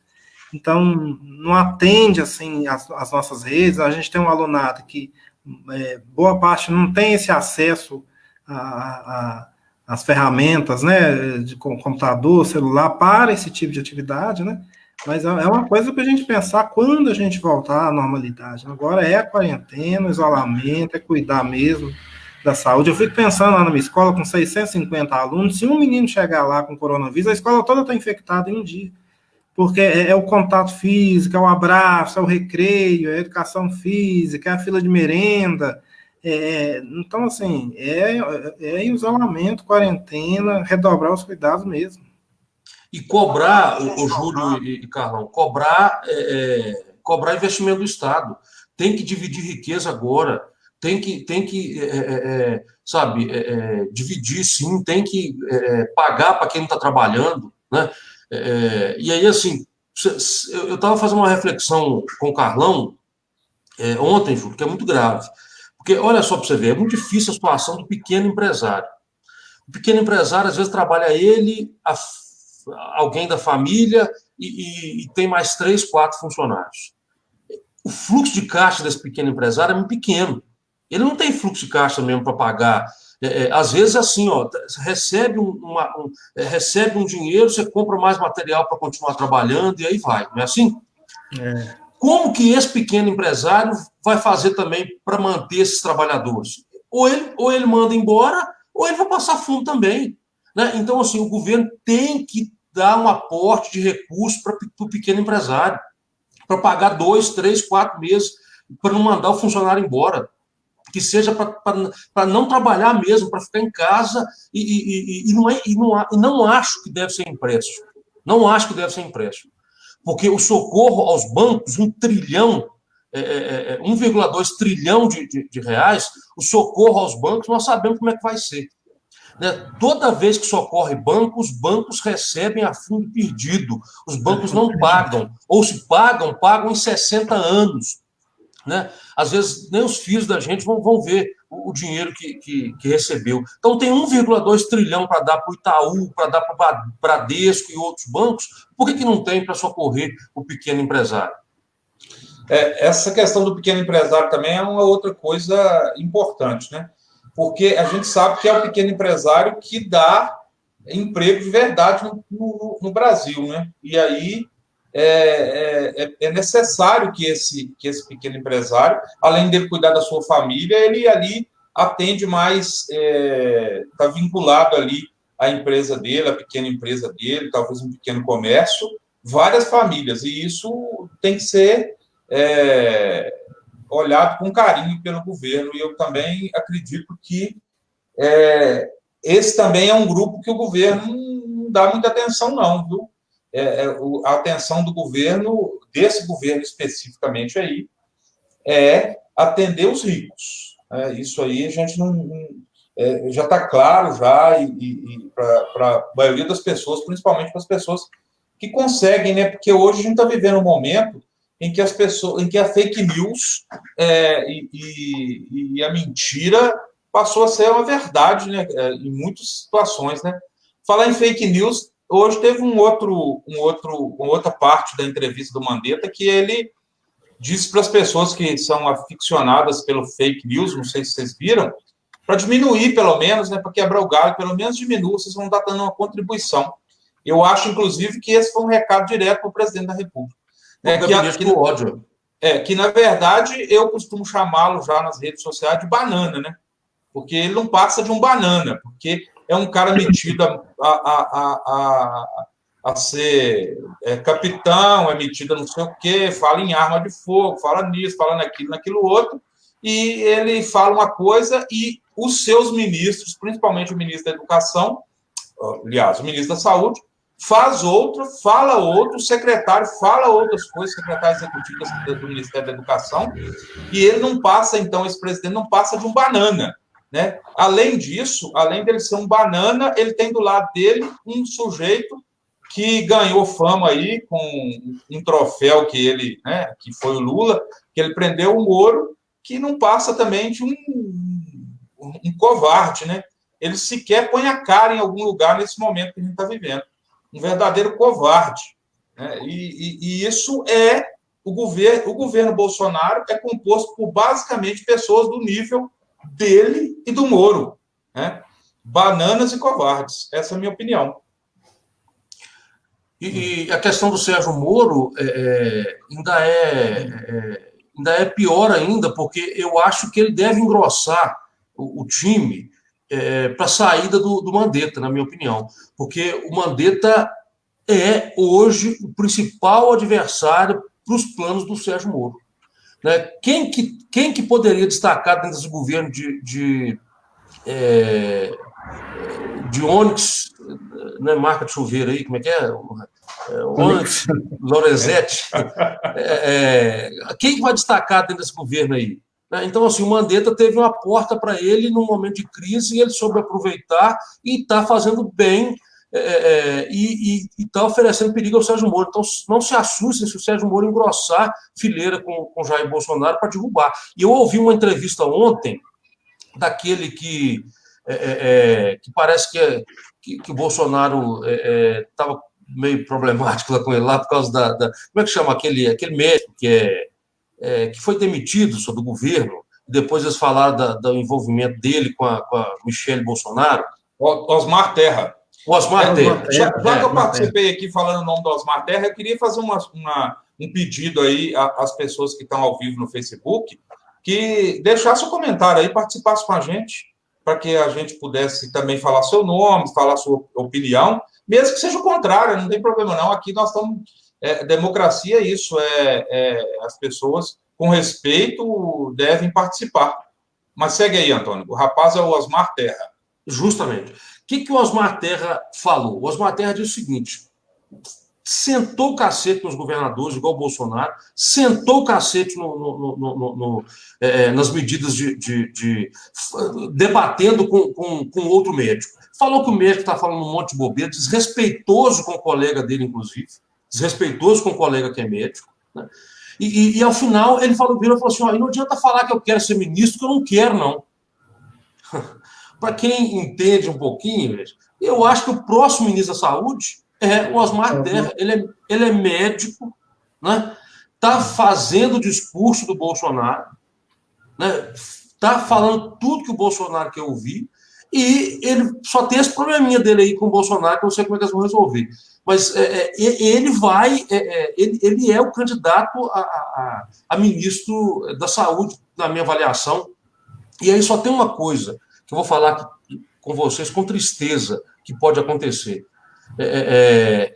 então não atende, assim, as nossas redes. A gente tem um alunado que, boa parte, não tem esse acesso as ferramentas, né, de computador, celular, para esse tipo de atividade, né, mas é uma coisa para a gente pensar quando a gente voltar à normalidade. Agora a quarentena, o isolamento, cuidar mesmo da saúde. Eu fico pensando lá na minha escola, com 650 alunos, se um menino chegar lá com coronavírus, a escola toda está infectada em um dia, porque é o contato físico, é o abraço, é o recreio, é a educação física, é a fila de merenda. Então, assim, isolamento, quarentena, redobrar os cuidados mesmo. E cobrar, o Júlio e Carlão, cobrar investimento do Estado. Tem que dividir riqueza agora, tem que dividir, sim, tem que pagar para quem não está trabalhando, né? E aí, assim, eu estava fazendo uma reflexão com o Carlão ontem, Júlio, que é muito grave. Porque, olha só para você ver, é muito difícil a situação do pequeno empresário. O pequeno empresário, às vezes, trabalha ele, alguém da família e tem mais 3, 4 funcionários. O fluxo de caixa desse pequeno empresário é muito pequeno. Ele não tem fluxo de caixa mesmo para pagar. Às vezes, assim, recebe um dinheiro, você compra mais material para continuar trabalhando e aí vai, não é assim? Como que esse pequeno empresário vai fazer também para manter esses trabalhadores? Ou ele manda embora, ou ele vai passar fome também. Né? Então, assim, o governo tem que dar um aporte de recursos para o pequeno empresário, para pagar 2, 3, 4 meses, para não mandar o funcionário embora. Que seja para não trabalhar mesmo, para ficar em casa, e não acho que deve ser empréstimo. Não acho que deve ser empréstimo. Porque o socorro aos bancos, 1,2 trilhão de reais, o socorro aos bancos, nós sabemos como é que vai ser. Né? Toda vez que socorre banco, os bancos recebem a fundo perdido. Os bancos não pagam. Ou se pagam, pagam em 60 anos. Né? Às vezes, nem os filhos da gente vão ver o dinheiro que recebeu. Então, tem 1,2 trilhão para dar para o Itaú, para dar para o Bradesco e outros bancos. Por que não tem para socorrer o pequeno empresário? Essa questão do pequeno empresário também é uma outra coisa importante, né? Porque a gente sabe que é o pequeno empresário que dá emprego de verdade no Brasil, né? E aí é necessário que esse pequeno empresário, além dele cuidar da sua família, ele ali atende mais, está vinculado ali à empresa dele, à pequena empresa dele, talvez um pequeno comércio, várias famílias, e isso tem que ser olhado com carinho pelo governo, e eu também acredito que esse também é um grupo que o governo não dá muita atenção, não, viu? A atenção do governo, desse governo especificamente aí, é atender os ricos. Isso aí a gente já está claro já, e para a maioria das pessoas, principalmente para as pessoas que conseguem, né? Porque hoje a gente está vivendo um momento em que a fake news e a mentira passou a ser uma verdade, né? Em muitas situações, né? Falar em fake news, hoje teve uma outra parte da entrevista do Mandetta que ele disse para as pessoas que são aficionadas pelo fake news, não sei se vocês viram, para diminuir pelo menos, né? Para quebrar o galho, pelo menos diminua, vocês vão estar dando uma contribuição. Eu acho, inclusive, que esse foi um recado direto para o presidente da República. Que, na verdade, eu costumo chamá-lo já nas redes sociais de banana, né? Porque ele não passa de um banana, porque é um cara metido a ser capitão, é metido a não sei o quê, fala em arma de fogo, fala nisso, fala naquilo outro, e ele fala uma coisa e os seus ministros, principalmente o ministro da Educação, aliás, o ministro da Saúde, faz outro, fala outro, o secretário fala outras coisas, secretário executivo do Ministério da Educação, e ele não passa, então, esse presidente não passa de um banana, né? Além disso, além dele ser um banana, ele tem do lado dele um sujeito que ganhou fama aí com um troféu que foi o Lula, que ele prendeu o Moro, que não passa também de um covarde, né? Ele sequer põe a cara em algum lugar nesse momento que a gente está vivendo. Um verdadeiro covarde. Né? E isso o governo Bolsonaro é composto por basicamente pessoas do nível dele e do Moro. Né? Bananas e covardes. Essa é a minha opinião. E a questão do Sérgio Moro ainda é pior ainda, porque eu acho que ele deve engrossar o time para a saída do Mandetta, na minha opinião. Porque o Mandetta é, hoje, o principal adversário para os planos do Sérgio Moro. Né? Quem que poderia destacar dentro desse governo de Onyx, não é marca de chuveiro aí, como é que é? Onyx, Lorenzetti. Quem vai destacar dentro desse governo aí? Então, assim, o Mandetta teve uma porta para ele num momento de crise e ele soube aproveitar e está fazendo bem e está oferecendo perigo ao Sérgio Moro. Então, não se assustem se o Sérgio Moro engrossar fileira com Jair Bolsonaro para derrubar. E eu ouvi uma entrevista ontem daquele que que parece que o Bolsonaro estava meio problemático lá com ele, lá por causa como é que chama aquele médico que foi demitido sobre o governo, depois eles falaram do envolvimento dele com a Michelle Bolsonaro. Osmar Terra. O Osmar Terra. Já que eu participei aqui falando o nome do Osmar Terra, eu queria fazer um pedido aí às pessoas que estão ao vivo no Facebook, que deixasse um comentário aí, participasse com a gente, para que a gente pudesse também falar seu nome, falar sua opinião, mesmo que seja o contrário, não tem problema não. Aqui nós estamos... democracia é isso, as pessoas, com respeito, devem participar. Mas segue aí, Antônio. O rapaz é o Osmar Terra. Justamente. O que o Osmar Terra falou? O Osmar Terra disse o seguinte: sentou o cacete nos governadores, igual o Bolsonaro, sentou o cacete nas medidas debatendo com outro médico. Falou que o médico está falando um monte de bobeira, desrespeitoso com o colega dele, inclusive, desrespeitoso com o colega que é médico, né? E ao final ele falou assim: não adianta falar que eu quero ser ministro, que eu não quero, não. Para quem entende um pouquinho, eu acho que o próximo ministro da Saúde é o Osmar Terra. Ele é médico, né? Está fazendo o discurso do Bolsonaro, né? Está falando tudo que o Bolsonaro quer ouvir, e ele só tem esse probleminha dele aí com o Bolsonaro, que eu não sei como é que eles vão resolver. Mas ele é o candidato a ministro da Saúde, na minha avaliação. E aí só tem uma coisa que eu vou falar aqui com vocês com tristeza que pode acontecer.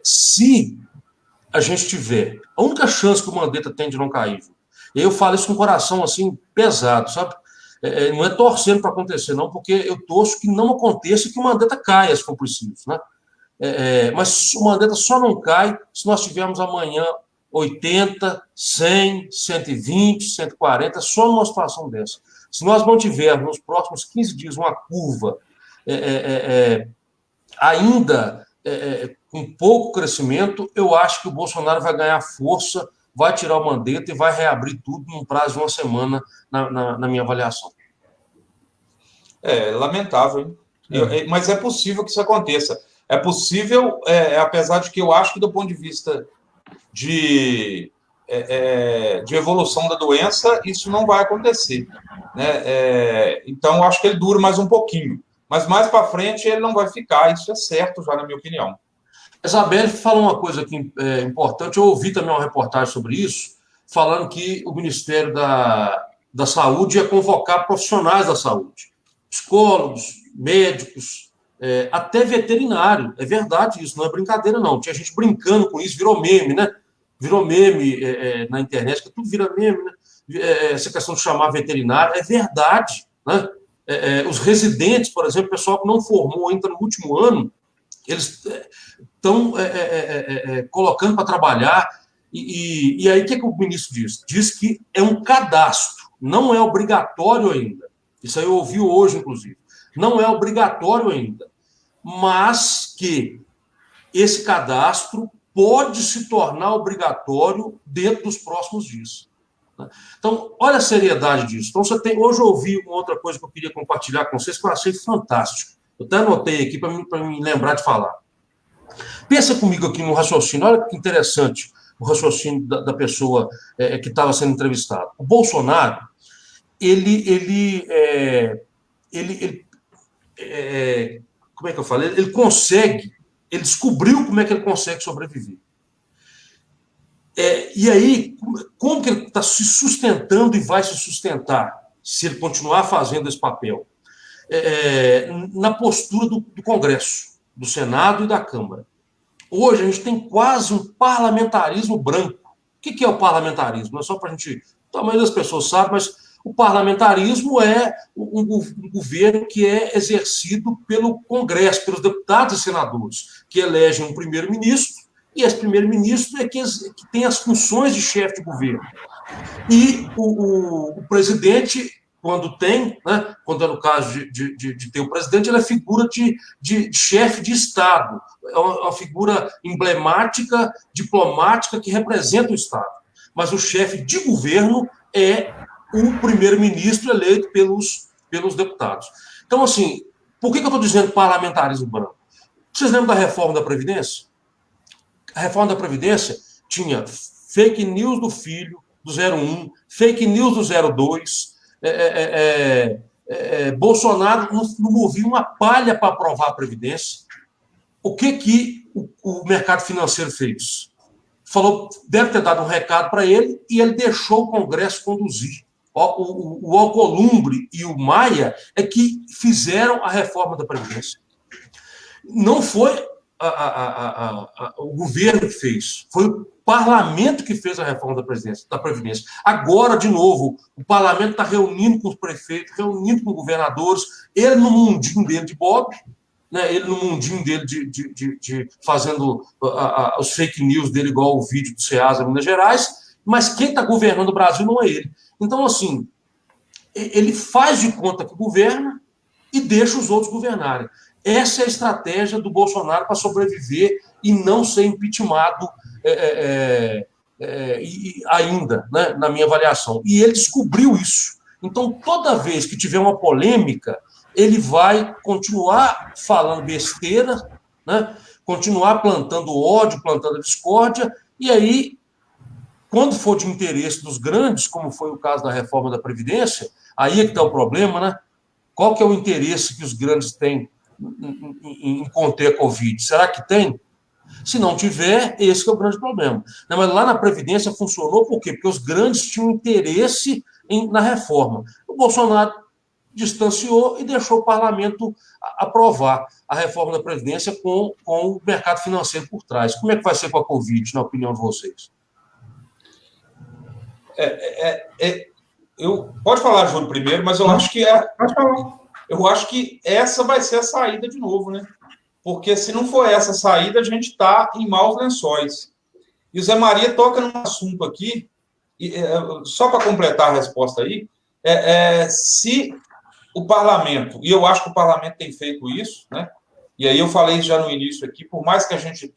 Se a gente tiver a única chance que o Mandetta tem de não cair, e eu falo isso com o coração assim pesado, sabe? Não é torcendo para acontecer, não, porque eu torço que não aconteça e que o Mandetta caia, se for preciso, né? Mas o Mandetta só não cai se nós tivermos amanhã 80, 100, 120, 140, só numa situação dessa. Se nós não tivermos nos próximos 15 dias uma curva ainda com pouco crescimento, eu acho que o Bolsonaro vai ganhar força, vai tirar o Mandetta e vai reabrir tudo num prazo de uma semana, na minha avaliação. Lamentável, hein? Mas é possível que isso aconteça. É possível, apesar de que eu acho que, do ponto de vista de evolução da doença, isso não vai acontecer, né? Então, eu acho que ele dura mais um pouquinho. Mas mais para frente ele não vai ficar, isso é certo, já na minha opinião. Isabelle falou uma coisa aqui importante, eu ouvi também uma reportagem sobre isso, falando que o Ministério da Saúde ia convocar profissionais da saúde, psicólogos, médicos, até veterinário. É verdade isso, não é brincadeira, não. Tinha gente brincando com isso, virou meme, né? Virou meme na internet, que tudo vira meme, né? Essa questão de chamar veterinário, é verdade, né? Os residentes, por exemplo, o pessoal que não formou ainda no último ano, eles estão colocando para trabalhar. E aí o que o ministro diz? Diz que é um cadastro, não é obrigatório ainda. Isso aí eu ouvi hoje, inclusive. Não é obrigatório ainda, mas que esse cadastro pode se tornar obrigatório dentro dos próximos dias. Então, olha a seriedade disso. Então, hoje eu ouvi uma outra coisa que eu queria compartilhar com vocês, que eu achei fantástico. Eu até anotei aqui para me lembrar de falar. Pensa comigo aqui no raciocínio, olha que interessante o raciocínio da pessoa que estava sendo entrevistada. O Bolsonaro, ele como é que eu falo? Ele descobriu como é que ele consegue sobreviver. E aí, como que ele está se sustentando e vai se sustentar, se ele continuar fazendo esse papel? Na postura do Congresso, do Senado e da Câmara. Hoje a gente tem quase um parlamentarismo branco. O que é o parlamentarismo? Não é só para a gente... A maioria das pessoas sabe, mas o parlamentarismo é um governo que é exercido pelo Congresso, pelos deputados e senadores, que elegem um primeiro-ministro, e esse primeiro-ministro é que tem as funções de chefe de governo. E o presidente, quando tem, né, quando é no caso de ter o presidente, ele é figura de chefe de Estado, é uma figura emblemática, diplomática, que representa o Estado. Mas o chefe de governo é o primeiro-ministro eleito pelos deputados. Então, assim, Por que eu estou dizendo parlamentarismo branco? Vocês lembram da reforma da Previdência? A reforma da Previdência tinha fake news do filho, do 01, fake news do 02, Bolsonaro não movia uma palha para aprovar a Previdência. O que o mercado financeiro fez? Falou, deve ter dado um recado para ele e ele deixou o Congresso conduzir. O Alcolumbre e o Maia é que fizeram a reforma da Previdência. Não foi o governo que fez, foi o parlamento que fez a reforma da Previdência. Agora, de novo, o parlamento está reunindo com os prefeitos, reunindo com os governadores, ele no mundinho dele de Bob, né, ele no mundinho dele fazendo os fake news dele, igual o vídeo do Ceasa, Minas Gerais, mas quem está governando o Brasil não é ele. Então, assim, ele faz de conta que governa e deixa os outros governarem. Essa é a estratégia do Bolsonaro para sobreviver e não ser impeachmentado ainda, né, na minha avaliação. E ele descobriu isso. Então, toda vez que tiver uma polêmica, ele vai continuar falando besteira, né, continuar plantando ódio, plantando discórdia, e aí, quando for de interesse dos grandes, como foi o caso da reforma da Previdência, aí é que está o problema, né? Qual que é o interesse que os grandes têm em conter a Covid? Será que tem? Se não tiver, esse que é o grande problema. Não, mas lá na Previdência funcionou por quê? Porque os grandes tinham interesse na reforma. O Bolsonaro distanciou e deixou o parlamento aprovar a reforma da Previdência com o mercado financeiro por trás. Como é que vai ser com a Covid, na opinião de vocês? Pode falar, Júlio, primeiro, mas eu acho que eu acho que essa vai ser a saída de novo, né? Porque se não for essa saída, a gente está em maus lençóis. E o Zé Maria toca num assunto aqui, só para completar a resposta aí, se o parlamento, e eu acho que o parlamento tem feito isso, né? E aí eu falei já no início aqui, por mais que a gente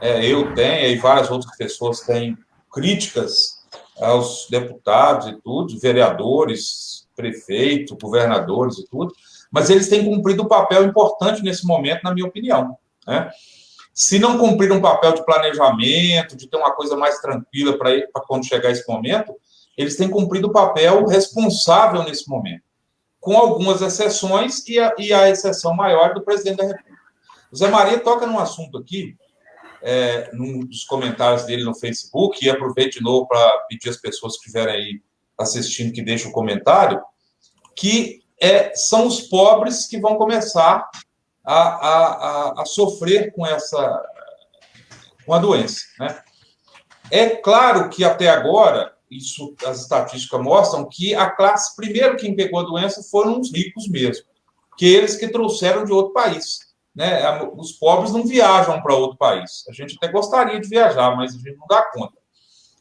eu tenha e várias outras pessoas têm críticas aos deputados e tudo, vereadores, prefeitos, governadores e tudo, mas eles têm cumprido um papel importante nesse momento, na minha opinião, né? Se não cumprir um papel de planejamento, de ter uma coisa mais tranquila para quando chegar esse momento, eles têm cumprido o papel responsável nesse momento, com algumas exceções e a exceção maior do presidente da República. O Zé Maria toca num assunto aqui, num dos comentários dele no Facebook, e aproveito de novo para pedir às pessoas que estiverem aí assistindo que deixem o comentário, que são os pobres que vão começar a sofrer com a doença, né? É claro que até agora, isso as estatísticas mostram que a classe, primeiro quem pegou a doença foram os ricos mesmo, que eles que trouxeram de outro país, né? Os pobres não viajam para outro país. A gente até gostaria de viajar, mas a gente não dá conta,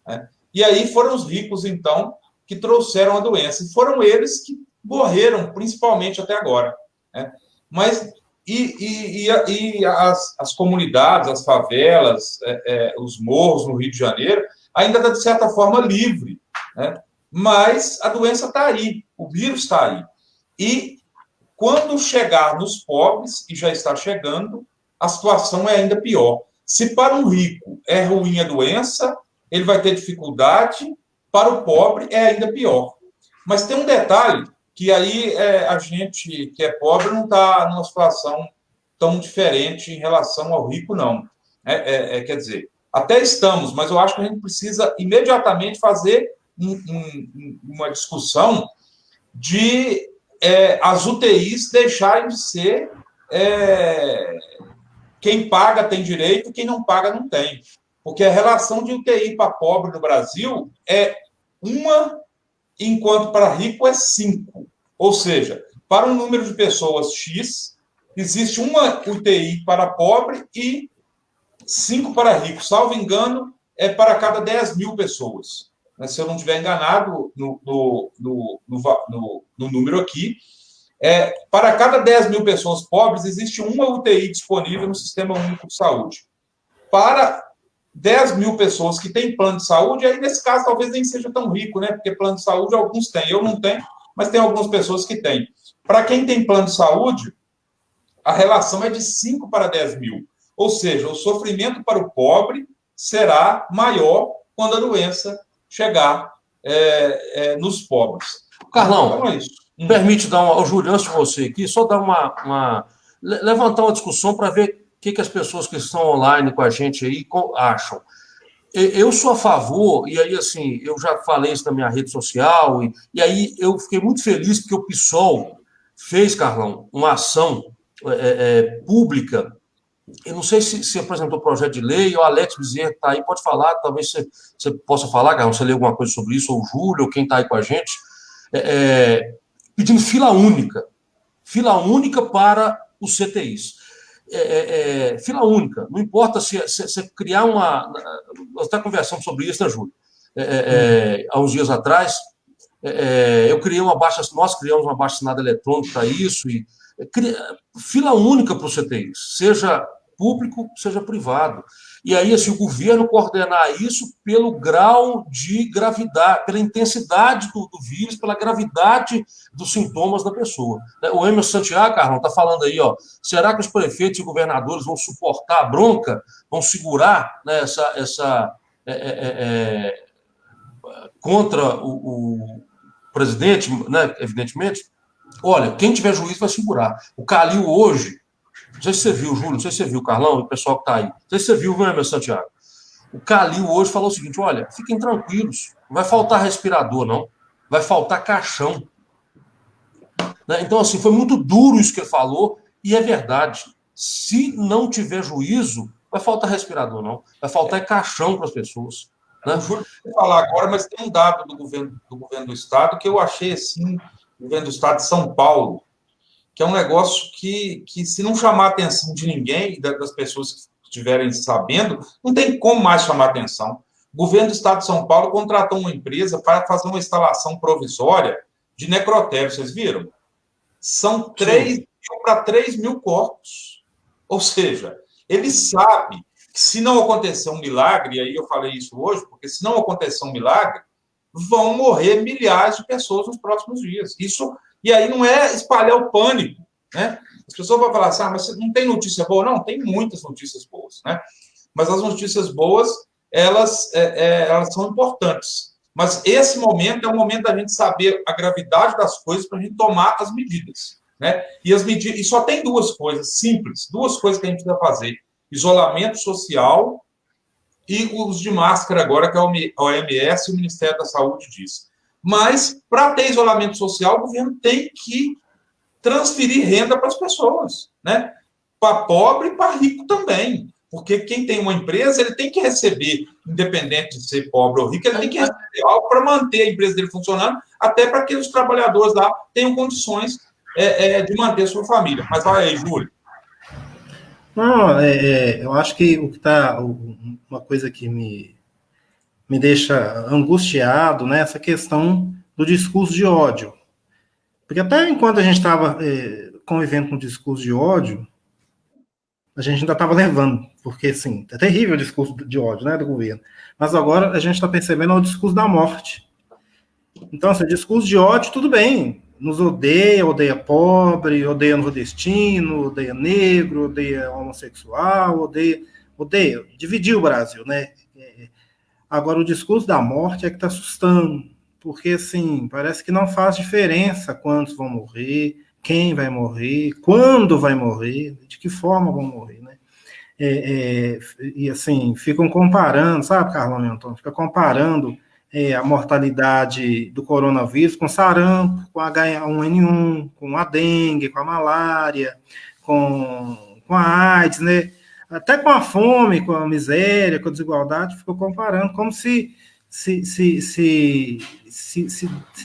né? E aí foram os ricos, então, que trouxeram a doença. E foram eles que morreram, principalmente até agora, né? Mas as comunidades, as favelas, os morros no Rio de Janeiro, ainda está, de certa forma, livre, né? Mas a doença está aí, o vírus está aí. E quando chegar nos pobres, e já está chegando, a situação é ainda pior. Se para um rico é ruim a doença, ele vai ter dificuldade, para o pobre é ainda pior. Mas tem um detalhe, que aí a gente que é pobre não está numa situação tão diferente em relação ao rico, não. Quer dizer, até estamos, mas eu acho que a gente precisa imediatamente fazer uma discussão de as UTIs deixarem de ser quem paga tem direito, quem não paga não tem. Porque a relação de UTI para pobre no Brasil é 1, enquanto para rico é 5. Ou seja, para um número de pessoas X, existe 1 UTI para pobre e 5 para rico. Salvo engano, é para cada 10 mil pessoas. Se eu não estiver enganado no número aqui, para cada 10 mil pessoas pobres, existe 1 UTI disponível no Sistema Único de Saúde. Para 10 mil pessoas que têm plano de saúde, aí nesse caso talvez nem seja tão rico, né? Porque plano de saúde alguns têm, eu não tenho, mas tem algumas pessoas que têm. Para quem tem plano de saúde, a relação é de 5 para 10 mil. Ou seja, o sofrimento para o pobre será maior quando a doença chegar nos pobres. Carlão, então é isso. Permite dar uma... Júlio, antes de você aqui, só dar levantar uma discussão para ver o que as pessoas que estão online com a gente aí acham. Eu sou a favor, e aí, assim, eu já falei isso na minha rede social, e aí eu fiquei muito feliz porque o PSOL fez, Carlão, uma ação pública. Eu não sei se apresentou projeto de lei, o Alex Bezerra está aí, pode falar, talvez você possa falar, Carlão, você leu alguma coisa sobre isso, ou o Júlio, ou quem está aí com a gente, pedindo fila única para os CTIs. Fila única, não importa se criar uma... Nós estamos conversando sobre isso, né, Júlio? Há uns dias atrás, nós criamos uma baixa-assinada eletrônica para isso, e fila única para os CTIs, seja público, seja privado. E aí, assim, o governo coordenar isso pelo grau de gravidade, pela intensidade do vírus, pela gravidade dos sintomas da pessoa. O Emerson Santiago, Carlão, está falando aí, ó, será que os prefeitos e governadores vão suportar a bronca, vão segurar, né, contra o presidente, né, evidentemente? Olha, quem tiver juízo vai segurar. O Calil hoje, não sei se você viu, Júlio, não sei se você viu, Carlão, e o pessoal que está aí. Não sei se você viu, meu Santiago. O Calil hoje falou o seguinte: olha, fiquem tranquilos, não vai faltar respirador, não. Vai faltar caixão. Né? Então, assim, foi muito duro isso que ele falou, e é verdade. Se não tiver juízo, vai faltar respirador, não. Vai faltar caixão para as pessoas. Né? Eu vou falar agora, mas tem um dado do governo do Estado que eu achei, assim, o governo do Estado de São Paulo, que é um negócio que se não chamar a atenção de ninguém, das pessoas que estiverem sabendo, não tem como mais chamar a atenção. O governo do Estado de São Paulo contratou uma empresa para fazer uma instalação provisória de necrotério, vocês viram? São 3 mil para 3 mil corpos. Ou seja, ele sabe que se não acontecer um milagre, e aí eu falei isso hoje, porque se não acontecer um milagre, vão morrer milhares de pessoas nos próximos dias. E aí não é espalhar o pânico, né? As pessoas vão falar assim, mas não tem notícia boa? Não, tem muitas notícias boas, né? Mas as notícias boas, elas são importantes. Mas esse momento é o momento da gente saber a gravidade das coisas para a gente tomar as medidas, né? E só tem duas coisas simples, duas coisas que a gente precisa fazer: isolamento social e o uso de máscara agora, que a OMS e o Ministério da Saúde diz. Mas, para ter isolamento social, o governo tem que transferir renda para as pessoas, né? Para pobre e para rico também. Porque quem tem uma empresa, ele tem que receber, independente de ser pobre ou rico, ele tem que receber algo para manter a empresa dele funcionando, até para que os trabalhadores lá tenham condições de manter a sua família. Mas vai aí, Júlio. Não, eu acho que o que está... Uma coisa que me deixa angustiado, né, essa questão do discurso de ódio. Porque até enquanto a gente estava convivendo com o discurso de ódio, a gente ainda estava levando, porque, assim, é terrível o discurso de ódio, né, do governo. Mas agora a gente está percebendo o discurso da morte. Então, assim, o discurso de ódio, tudo bem, nos odeia pobre, odeia nordestino, odeia negro, odeia homossexual, odeia, dividiu o Brasil, né? Agora, o discurso da morte é que está assustando, porque, assim, parece que não faz diferença quantos vão morrer, quem vai morrer, quando vai morrer, de que forma vão morrer, né? E, assim, ficam comparando, sabe, Carlão e Antônio? Fica comparando a mortalidade do coronavírus com sarampo, com H1N1, com a dengue, com a malária, com a AIDS, né? Até com a fome, com a miséria, com a desigualdade, ficou comparando, como se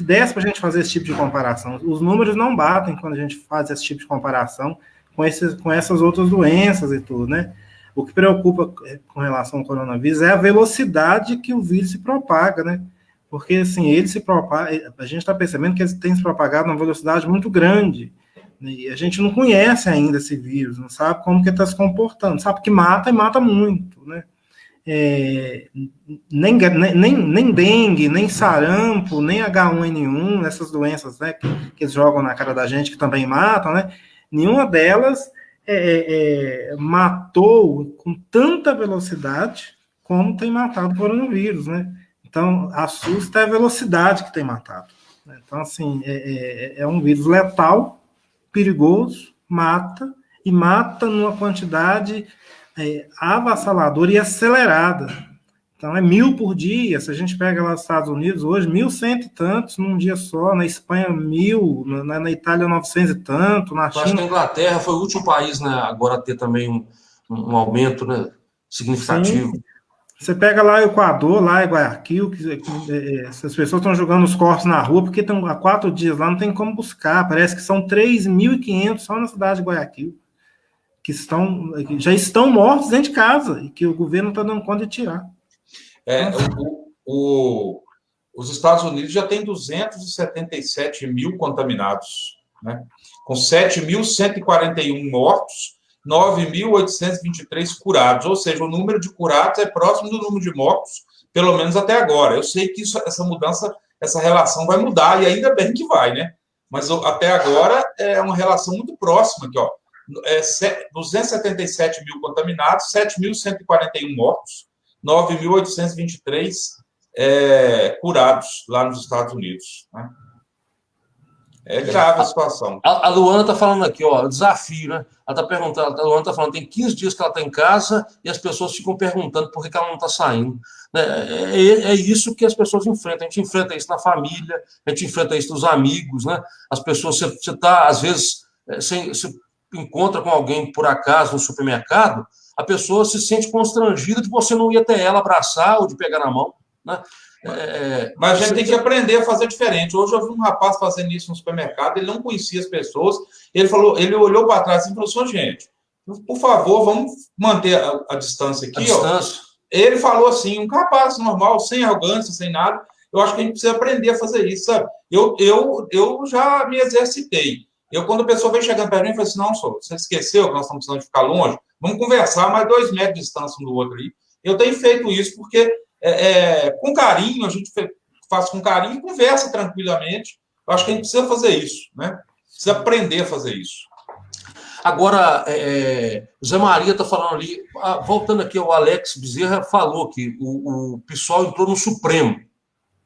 desse para a gente fazer esse tipo de comparação. Os números não batem quando a gente faz esse tipo de comparação com essas outras doenças e tudo, né? O que preocupa com relação ao coronavírus é a velocidade que o vírus se propaga, né? Porque, assim, ele se propaga, a gente está percebendo que ele tem se propagado numa velocidade muito grande, e a gente não conhece ainda esse vírus, não sabe como que ele está se comportando, sabe que mata e mata muito, né? nem dengue, nem sarampo, nem H1N1, essas doenças, né, que eles jogam na cara da gente, que também matam, né? Nenhuma delas matou com tanta velocidade como tem matado o coronavírus, né? Então, assusta a velocidade que tem matado. Então, assim, é um vírus letal, perigoso, mata, e mata numa quantidade avassaladora e acelerada. Então, 1.000 por dia. Se a gente pega lá nos Estados Unidos, hoje, 1.100 e tantos num dia só. Na Espanha, 1.000. Na Itália, 900 e tanto. Na China... acho que a Inglaterra foi o último país, né, agora a ter também um aumento, né, significativo. Sim. Você pega lá o Equador, lá em Guayaquil, essas pessoas estão jogando os corpos na rua, porque estão há 4 dias lá, não tem como buscar. Parece que são 3.500 só na cidade de Guayaquil, que já estão mortos dentro de casa, e que o governo não está dando conta de tirar. Os Estados Unidos já tem 277 mil contaminados, né? Com 7.141 mortos, 9.823 curados, ou seja, o número de curados é próximo do número de mortos, pelo menos até agora. Eu sei que essa mudança, essa relação vai mudar, e ainda bem que vai, né? Mas até agora é uma relação muito próxima aqui, ó. 277 mil contaminados, 7.141 mortos, 9.823 curados lá nos Estados Unidos, né? É grave a situação. A Luana está falando aqui, ó, o desafio, né? Ela está perguntando, a Luana está falando, tem 15 dias que ela está em casa e as pessoas ficam perguntando por que ela não está saindo. É isso que as pessoas enfrentam. A gente enfrenta isso na família, a gente enfrenta isso nos amigos, né? As pessoas, você está, às vezes, se encontra com alguém por acaso no supermercado, a pessoa se sente constrangida de você não ir até ela abraçar ou de pegar na mão, né? Mas a gente tem que aprender a fazer diferente. Hoje eu vi um rapaz fazendo isso no supermercado, ele não conhecia as pessoas, ele olhou para trás e falou assim, gente, por favor, vamos manter a distância aqui. Distância. Ele falou assim, um rapaz normal, sem arrogância, sem nada, eu acho que a gente precisa aprender a fazer isso, sabe? Eu já me exercitei. Quando a pessoa vem chegando perto de mim, eu falo assim, não, senhor, você esqueceu que nós estamos precisando de ficar longe? Vamos conversar mais 2 metros de distância um do outro aí. Eu tenho feito isso porque com carinho, a gente faz com carinho e conversa tranquilamente. Eu acho que a gente precisa fazer isso, né? Precisa aprender a fazer isso. Agora, o Zé Maria está falando ali, voltando aqui, o Alex Bezerra falou que o PSOL entrou no Supremo,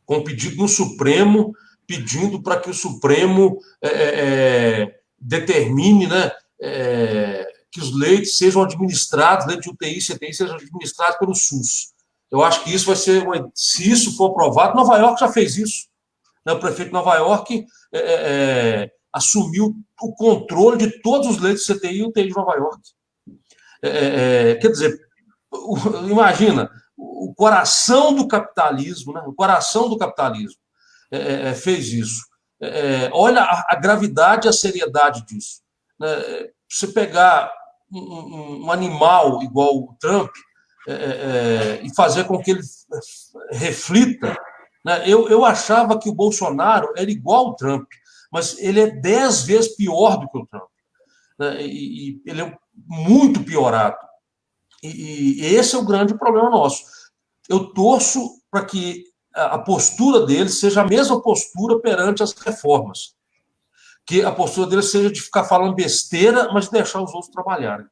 com um pedido no Supremo, pedindo para que o Supremo determine, né, que os leitos sejam administrados, leitos de UTI e CTI sejam administrados pelo SUS. Eu acho que isso vai ser, se isso for aprovado, Nova York já fez isso. Né? O prefeito de Nova York assumiu o controle de todos os leitos de CTI e UTI de Nova York. Quer dizer, imagina, o coração do capitalismo, né? O coração do capitalismo fez isso. Olha a gravidade e a seriedade disso. Se pegar um animal igual o Trump, e fazer com que ele reflita, né? Eu achava que o Bolsonaro era igual ao Trump, mas ele é 10 vezes pior do que o Trump, né? E ele é muito piorado. E esse é o grande problema nosso. Eu torço para que a postura dele seja a mesma postura perante as reformas, que a postura dele seja de ficar falando besteira, mas de deixar os outros trabalharem.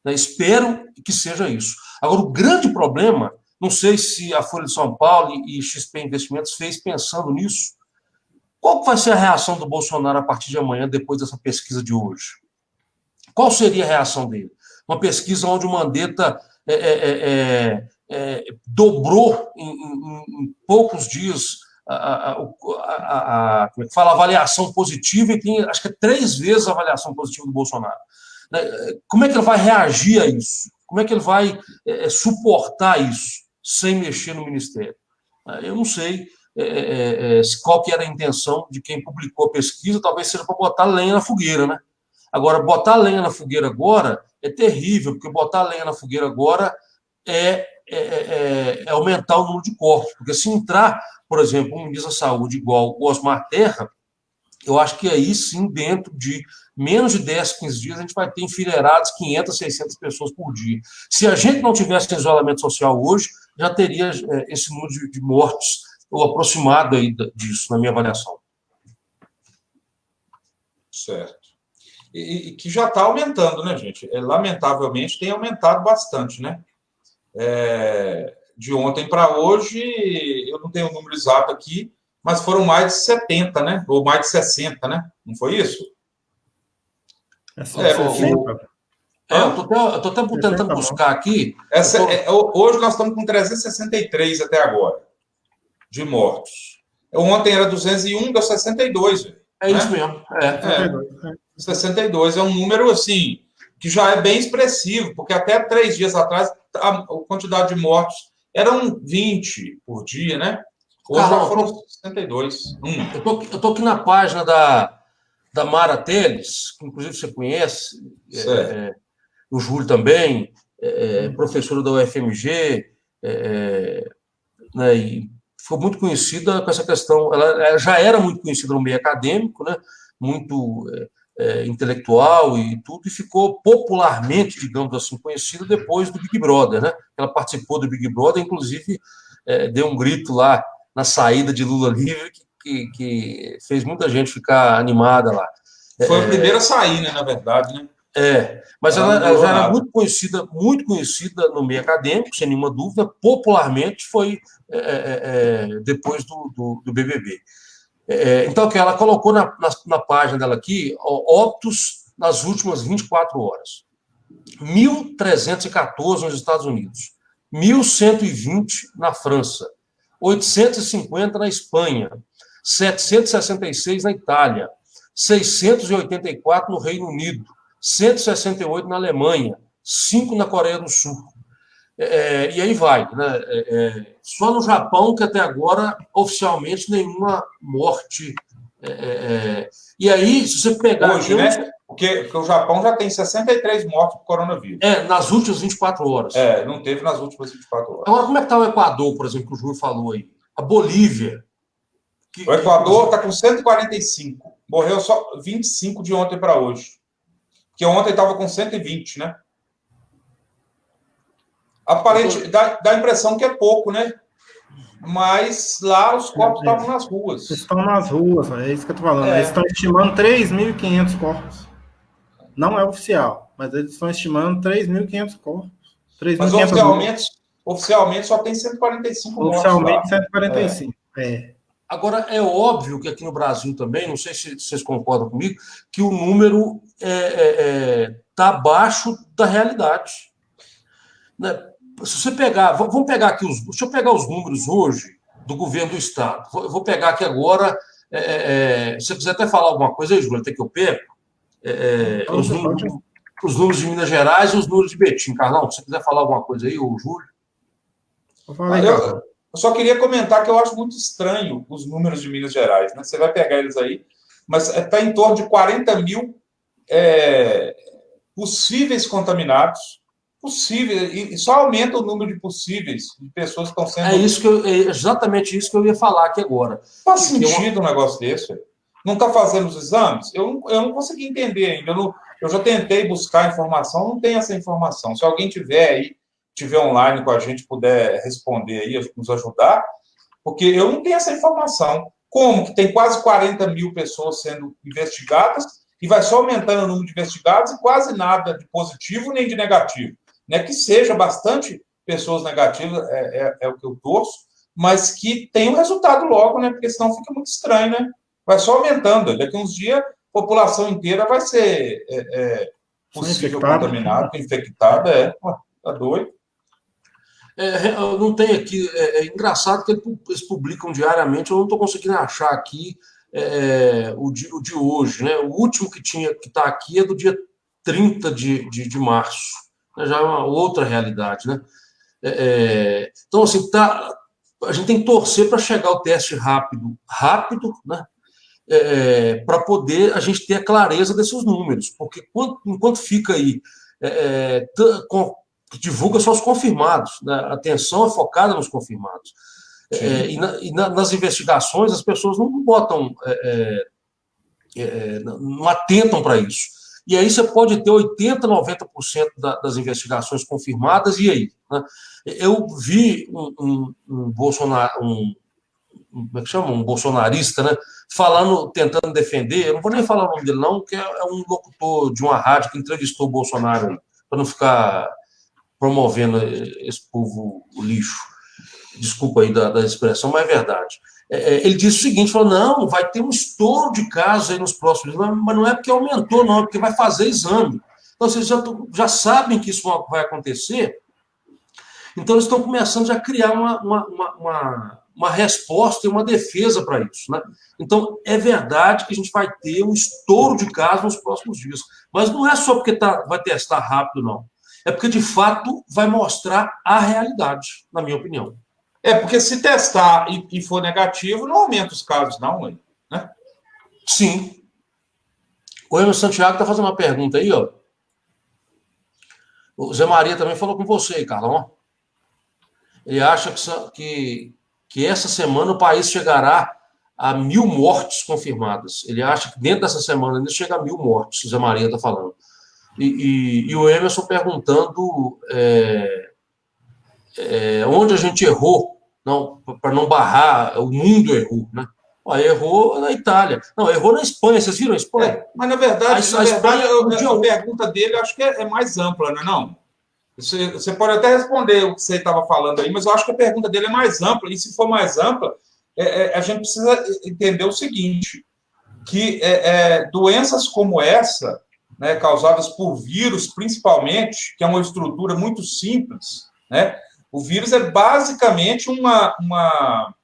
Espero que seja isso. Agora, o grande problema, não sei se a Folha de São Paulo e XP Investimentos fez pensando nisso, qual vai ser a reação do Bolsonaro a partir de amanhã, depois dessa pesquisa de hoje? Qual seria a reação dele? Uma pesquisa onde o Mandetta dobrou em poucos dias como é que fala, a avaliação positiva, e tem, acho que 3 vezes a avaliação positiva do Bolsonaro. Como é que ele vai reagir a isso? Como é que ele vai suportar isso sem mexer no Ministério? Eu não sei qual que era a intenção de quem publicou a pesquisa, talvez seja para botar lenha na fogueira, né? Agora, botar lenha na fogueira agora é terrível, porque botar lenha na fogueira agora é aumentar o número de corpos, porque se entrar, por exemplo, um ministro da Saúde igual o Osmar Terra, eu acho que aí sim, dentro de menos de 10, 15 dias, a gente vai ter enfileirados 500, 600 pessoas por dia. Se a gente não tivesse isolamento social hoje, já teria esse número de mortos, ou aproximado aí disso, na minha avaliação. Certo. E que já está aumentando, né, gente? Lamentavelmente, tem aumentado bastante, né? De ontem para hoje, eu não tenho o número exato aqui, mas foram mais de 70, né? Ou mais de 60, né? Não foi isso? É só 60. Eu estou até tentando buscar aqui. Hoje nós estamos com 363 até agora, de mortos. Ontem era 201, deu 62. É isso mesmo. 62 é um número, assim, que já é bem expressivo, porque até 3 dias atrás a quantidade de mortos eram 20 por dia, né? Hoje já foram 62. Eu estou aqui na página da Mara Teles, que inclusive você conhece, o Júlio também, professora da UFMG, né, e ficou muito conhecida com essa questão. Ela já era muito conhecida no meio acadêmico, né, muito intelectual e tudo, e ficou popularmente, digamos assim, conhecida depois do Big Brother, né? Ela participou do Big Brother, inclusive deu um grito lá na saída de Lula livre, que fez muita gente ficar animada lá. Foi a primeira a sair, né, na verdade, né? Mas ela já era muito conhecida no meio acadêmico, sem nenhuma dúvida, popularmente foi depois do BBB. Então, que ela colocou na página dela aqui, óbitos nas últimas 24 horas. 1.314 nos Estados Unidos, 1.120 na França, 850 na Espanha, 766 na Itália, 684 no Reino Unido, 168 na Alemanha, 5 na Coreia do Sul. E aí vai, né? Só no Japão, que até agora, oficialmente, nenhuma morte. E aí, se você pegar... Hoje, né? Porque o Japão já tem 63 mortes por coronavírus. Nas últimas 24 horas. Não teve nas últimas 24 horas. Agora, como é que está o Equador, por exemplo, que o Júlio falou aí? A Bolívia. O Equador está com 145. Morreu só 25 de ontem para hoje. Porque ontem estava com 120, né? Aparente, dá a impressão que é pouco, né? Mas lá os corpos estavam nas ruas. Estão nas ruas, é isso que eu estou falando. Eles estão estimando 3.500 corpos. Não é oficial, mas eles estão estimando 3.500 corpos. 3. Mas oficialmente só tem 145 mortos. Oficialmente 145. Agora, é óbvio que aqui no Brasil também, não sei se vocês concordam comigo, que o número está abaixo da realidade. Né? Se você pegar, vamos pegar aqui deixa eu pegar os números hoje do governo do Estado. Vou pegar aqui agora, se você quiser até falar alguma coisa aí, Júlio, até que eu perco, os números de Minas Gerais e os números de Betim. Carlão, se você quiser falar alguma coisa aí, ou Júlio. Eu só queria comentar que eu acho muito estranho os números de Minas Gerais, né? Você vai pegar eles aí, mas está em torno de 40 mil possíveis contaminados, e só aumenta o número de possíveis, de pessoas que estão sendo... exatamente isso que eu ia falar aqui agora. Faz sentido um negócio desse? Não está fazendo os exames? Eu não consegui entender ainda. Eu já tentei buscar informação, não tem essa informação. Se alguém tiver online com a gente, puder responder aí, nos ajudar, porque eu não tenho essa informação. Como que tem quase 40 mil pessoas sendo investigadas e vai só aumentando o número de investigados e quase nada de positivo nem de negativo. Né? Que seja bastante pessoas negativas, é o que eu torço, mas que tenha um resultado logo, né? Porque senão fica muito estranho, né? Vai só aumentando. Daqui a uns dias, a população inteira vai ser possível contaminada, infectada. Tá doido. Não tem aqui. É engraçado que eles publicam diariamente. Eu não estou conseguindo achar aqui o de hoje, né? O último que está aqui é do dia 30 de março. Já é uma outra realidade, né? Então, assim, a gente tem que torcer para chegar o teste rápido, né? Para poder a gente ter a clareza desses números, porque enquanto fica aí, divulga só os confirmados, né? A atenção é focada nos confirmados. E nas investigações, as pessoas não botam não atentam para isso. E aí você pode ter 80%, 90% das investigações confirmadas, e aí? Né? Eu vi um Bolsonaro, como é que chama? Um bolsonarista, né? Falando, tentando defender, eu não vou nem falar o nome dele, não, que é um locutor de uma rádio que entrevistou o Bolsonaro, para não ficar promovendo esse povo o lixo. Desculpa aí da expressão, mas é verdade. Ele disse o seguinte, falou, não, vai ter um estouro de casos aí nos próximos dias, mas não é porque aumentou, não, é porque vai fazer exame. Então, vocês já sabem que isso vai acontecer, então eles estão começando já a criar uma resposta e uma defesa para isso. Né? Então, é verdade que a gente vai ter um estouro de casos nos próximos dias, mas não é só porque vai testar rápido, não. É porque, de fato, vai mostrar a realidade, na minha opinião. Porque se testar e for negativo, não aumenta os casos, não, né? Sim. O Emerson Santiago está fazendo uma pergunta aí, ó. O Zé Maria também falou com você, Carlão. Ele acha que essa semana o país chegará a 1.000 mortes confirmadas. Ele acha que dentro dessa semana ainda chega a 1.000 mortes, o Zé Maria está falando. E o Emerson perguntando onde a gente errou, para não barrar, o mundo errou, né? Errou na Itália. Não, errou na Espanha. Vocês viram a Espanha? Mas, na verdade, a pergunta dele eu acho que é mais ampla, não é não? Você pode até responder o que você estava falando aí, mas eu acho que a pergunta dele é mais ampla, e se for mais ampla, a gente precisa entender o seguinte, que doenças como essa, né, causadas por vírus, principalmente, que é uma estrutura muito simples, né? O vírus é basicamente uma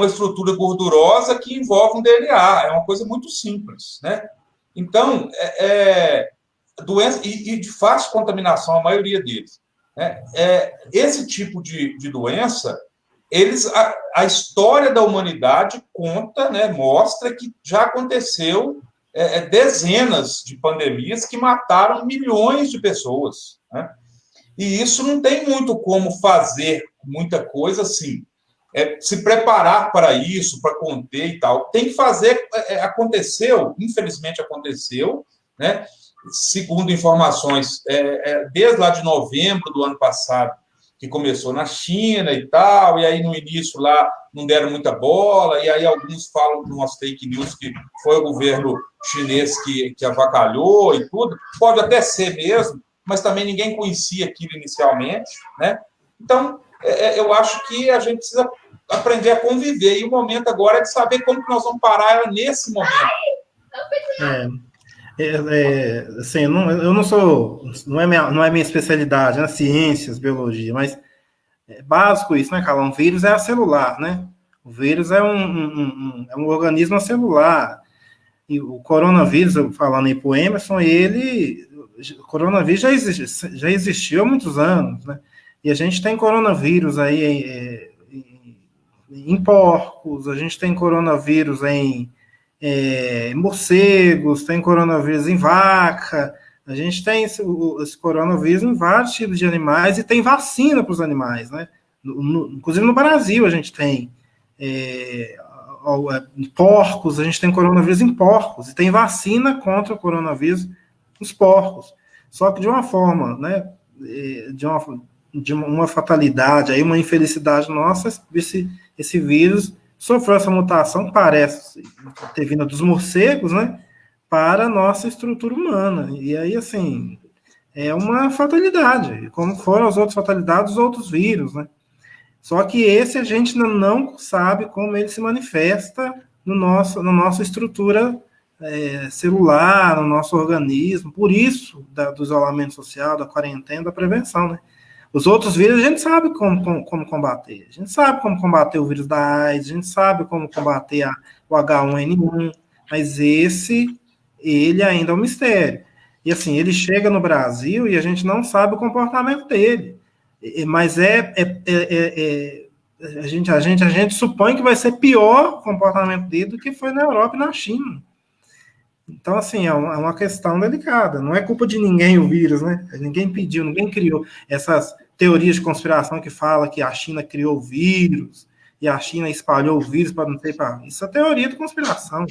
estrutura gordurosa que envolve um DNA, é uma coisa muito simples, né? Então, doença e de fácil contaminação, a maioria deles. Né? Esse tipo de doença, a história da humanidade conta, né, mostra que já aconteceu dezenas de pandemias que mataram milhões de pessoas. Né? E isso não tem muito como fazer muita coisa assim. Se preparar para isso, para conter e tal. Tem que fazer. Aconteceu, infelizmente aconteceu, né? Segundo informações, desde lá de novembro do ano passado, que começou na China e tal, e aí no início lá não deram muita bola, e aí alguns falam umas fake news que foi o governo chinês que avacalhou e tudo. Pode até ser mesmo, mas também ninguém conhecia aquilo inicialmente, né? Então, eu acho que a gente precisa aprender a conviver, e o momento agora é de saber como que nós vamos parar ela nesse momento. Assim, eu não sou, não é minha especialidade, né? Ciências, biologia, mas é básico isso, né, Carlão? Um vírus é celular, né? O vírus é um organismo celular. E o coronavírus, falando aí para o Emerson, o coronavírus já existiu há muitos anos, né? E a gente tem coronavírus aí em porcos, a gente tem coronavírus em morcegos, tem coronavírus em vaca, a gente tem esse coronavírus em vários tipos de animais e tem vacina para os animais, né? Inclusive no Brasil a gente tem porcos, a gente tem coronavírus em porcos e tem vacina contra o coronavírus nos porcos. Só que de uma forma, né? De uma fatalidade, aí uma infelicidade nossa, esse vírus sofreu essa mutação, parece ter vindo dos morcegos, né, para a nossa estrutura humana. E aí, assim, é uma fatalidade, como foram as outras fatalidades dos outros vírus, né? Só que esse a gente não sabe como ele se manifesta na nossa estrutura celular, no nosso organismo, por isso do isolamento social, da quarentena, da prevenção, né? Os outros vírus a gente sabe como combater. A gente sabe como combater o vírus da AIDS, a gente sabe como combater o H1N1, mas ele ainda é um mistério. E assim, ele chega no Brasil e a gente não sabe o comportamento dele. Mas a gente supõe que vai ser pior o comportamento dele do que foi na Europa e na China. Então, assim, é uma questão delicada. Não é culpa de ninguém o vírus, né? Ninguém pediu, ninguém criou. Essas teorias de conspiração que fala que a China criou o vírus e a China espalhou o vírus para não ter... Isso é teoria de conspiração.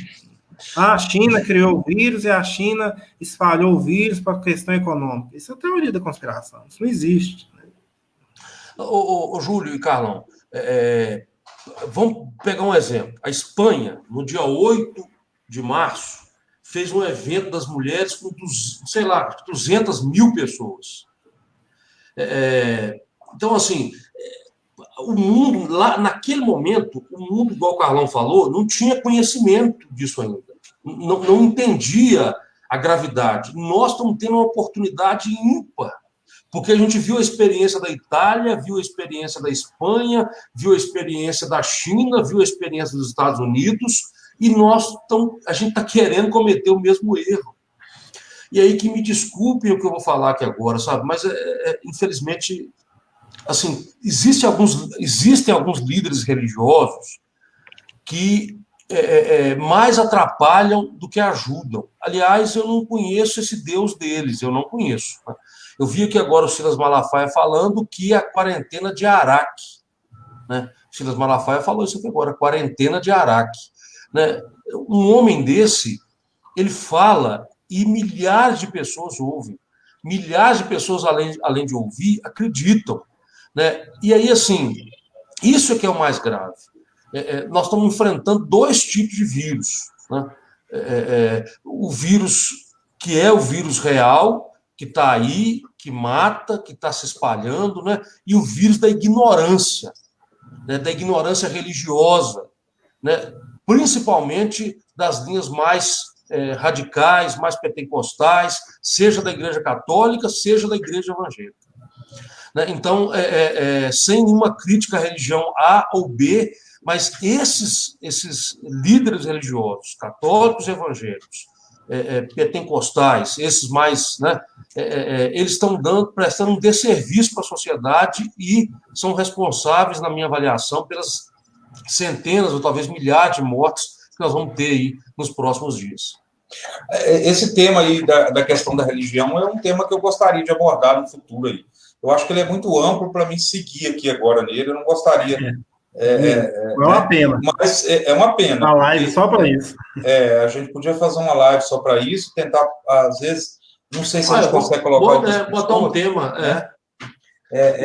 A China criou o vírus e a China espalhou o vírus para questão econômica. Isso é teoria da conspiração. Isso não existe. Ô, Júlio e Carlão, vamos pegar um exemplo. A Espanha, no dia 8 de março, fez um evento das mulheres com, sei lá, 200 mil pessoas. Então, assim, o mundo, lá naquele momento, o mundo, igual o Carlão falou, não tinha conhecimento disso ainda. Não entendia a gravidade. Nós estamos tendo uma oportunidade ímpar, porque a gente viu a experiência da Itália, viu a experiência da Espanha, viu a experiência da China, viu a experiência dos Estados Unidos, e a gente está querendo cometer o mesmo erro. E aí que me desculpem o que eu vou falar aqui agora, sabe? Mas, infelizmente, assim, existem alguns líderes religiosos que mais atrapalham do que ajudam. Aliás, eu não conheço esse Deus deles, eu não conheço. Eu vi aqui agora o Silas Malafaia falando que a quarentena de Araque, né? O Silas Malafaia falou isso aqui agora, a quarentena de Araque, né? Um homem desse, ele fala e milhares de pessoas ouvem. Milhares de pessoas, além de ouvir, acreditam, né? E aí, assim, isso é que é o mais grave. Nós estamos enfrentando dois tipos de vírus, né? O vírus que é o vírus real, que está aí, que mata, que está se espalhando, né? E o vírus da ignorância, né? Da ignorância religiosa, né? Principalmente das linhas mais radicais, mais pentecostais, seja da Igreja Católica, seja da Igreja Evangélica. Né? Então, sem nenhuma crítica à religião A ou B, mas esses líderes religiosos, católicos e evangélicos, pentecostais, esses mais, né, eles estão prestando um desserviço para a sociedade e são responsáveis, na minha avaliação, pelas centenas ou talvez milhares de mortes que nós vamos ter aí nos próximos dias. Esse tema aí da questão da religião é um tema que eu gostaria de abordar no futuro aí. Eu acho que ele é muito amplo para mim seguir aqui agora nele, eu não gostaria... É uma pena. Mas é uma pena. Uma live só para isso. A gente podia fazer uma live só para isso, tentar, às vezes, não sei se a gente consegue colocar... botar um tema,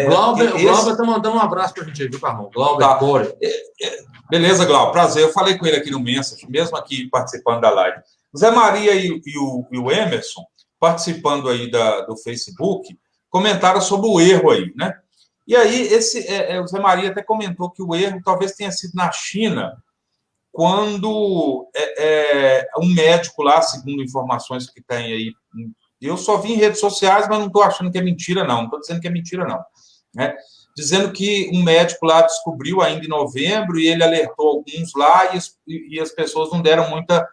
O Glauber está mandando um abraço para a gente aí, viu, Carlão? Glauber, Core. Beleza, Glauber, prazer. Eu falei com ele aqui no Message, mesmo aqui participando da live. Zé Maria e o Emerson, participando aí do Facebook, comentaram sobre o erro aí, né? E aí, o Zé Maria até comentou que o erro talvez tenha sido na China, quando um médico lá, segundo informações que tem aí, eu só vi em redes sociais, mas não estou achando que é mentira, não estou dizendo que é mentira, não. Né? Dizendo que um médico lá descobriu ainda em novembro e ele alertou alguns lá e as pessoas não deram muita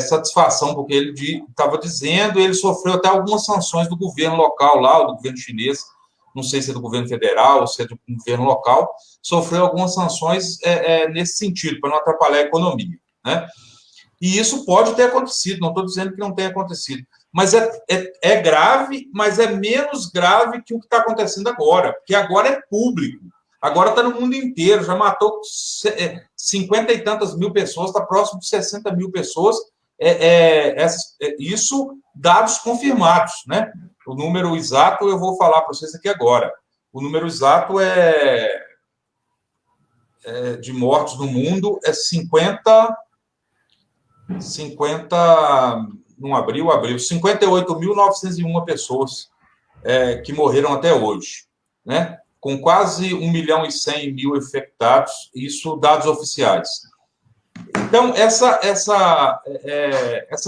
satisfação, porque ele estava dizendo, ele sofreu até algumas sanções do governo local lá, do governo chinês, não sei se é do governo federal ou se é do governo local, sofreu algumas sanções nesse sentido, para não atrapalhar a economia. Né? E isso pode ter acontecido, não estou dizendo que não tenha acontecido, mas é grave, mas é menos grave que o que está acontecendo agora, porque agora é público, agora está no mundo inteiro, já matou 50 e tantas mil pessoas, está próximo de 60 mil pessoas, isso dados confirmados, né? O número exato eu vou falar para vocês aqui agora. O número exato de mortos no mundo é 50 não abriu, 58.901 pessoas que morreram até hoje, né? Com quase 1.100.000 infectados, isso dados oficiais. Então, essa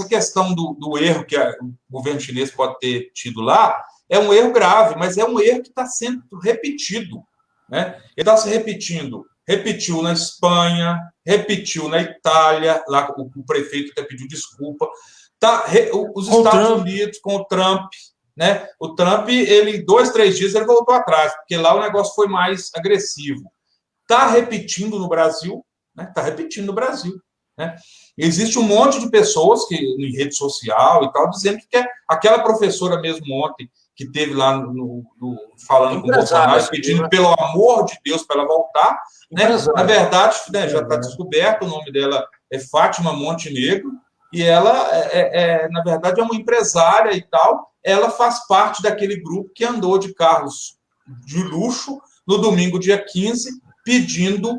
questão do erro que o governo chinês pode ter tido lá é um erro grave, mas é um erro que está sendo repetido. Né? Ele está se repetindo. Repetiu na Espanha, repetiu na Itália, lá o prefeito até pediu desculpa. Os Estados Unidos, com o Trump, né? O Trump, 2, 3 dias, ele voltou atrás, porque lá o negócio foi mais agressivo. Está repetindo no Brasil, né? Está repetindo no Brasil. Né? Existe um monte de pessoas que em rede social e tal, dizendo que aquela professora mesmo ontem, que teve lá falando com o Bolsonaro, pedindo pelo amor de Deus para ela voltar. Né? Na verdade, né, já está descoberto, o nome dela é Fátima Montenegro, e ela, na verdade, é uma empresária e tal. Ela faz parte daquele grupo que andou de carros de luxo no domingo, dia 15, pedindo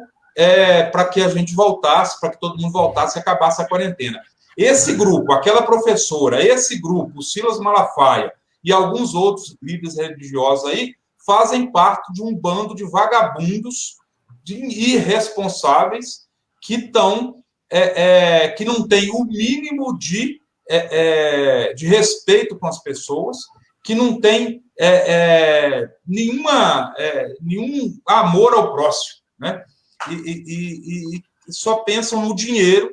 para que a gente voltasse, para que todo mundo voltasse e acabasse a quarentena. Esse grupo, aquela professora, esse grupo, o Silas Malafaia e alguns outros líderes religiosos aí, fazem parte de um bando de vagabundos, de irresponsáveis, que estão, que não têm o mínimo de respeito com as pessoas, que não tem nenhum amor ao próximo, né? E só pensam no dinheiro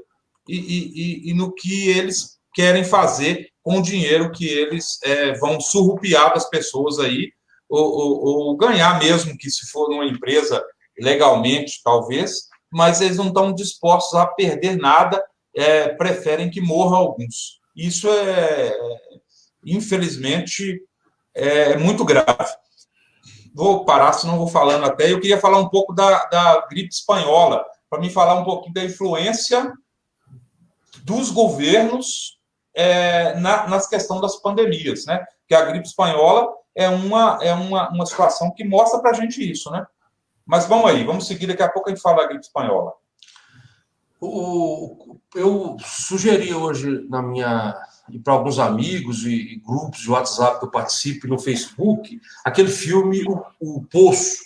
e no que eles querem fazer com o dinheiro que eles vão surrupiar das pessoas aí, ou ganhar mesmo, que se for numa empresa legalmente, talvez, mas eles não estão dispostos a perder nada, preferem que morram alguns. Isso infelizmente, muito grave. Vou parar, senão vou falando até. Eu queria falar um pouco da gripe espanhola, para me falar um pouquinho da influência dos governos nas questões das pandemias, né? Que a gripe espanhola é uma situação que mostra para a gente isso, né? Mas vamos aí, vamos seguir, daqui a pouco a gente fala da gripe espanhola. Eu sugeri hoje e para alguns amigos e grupos de WhatsApp que eu participo no Facebook, aquele filme O Poço.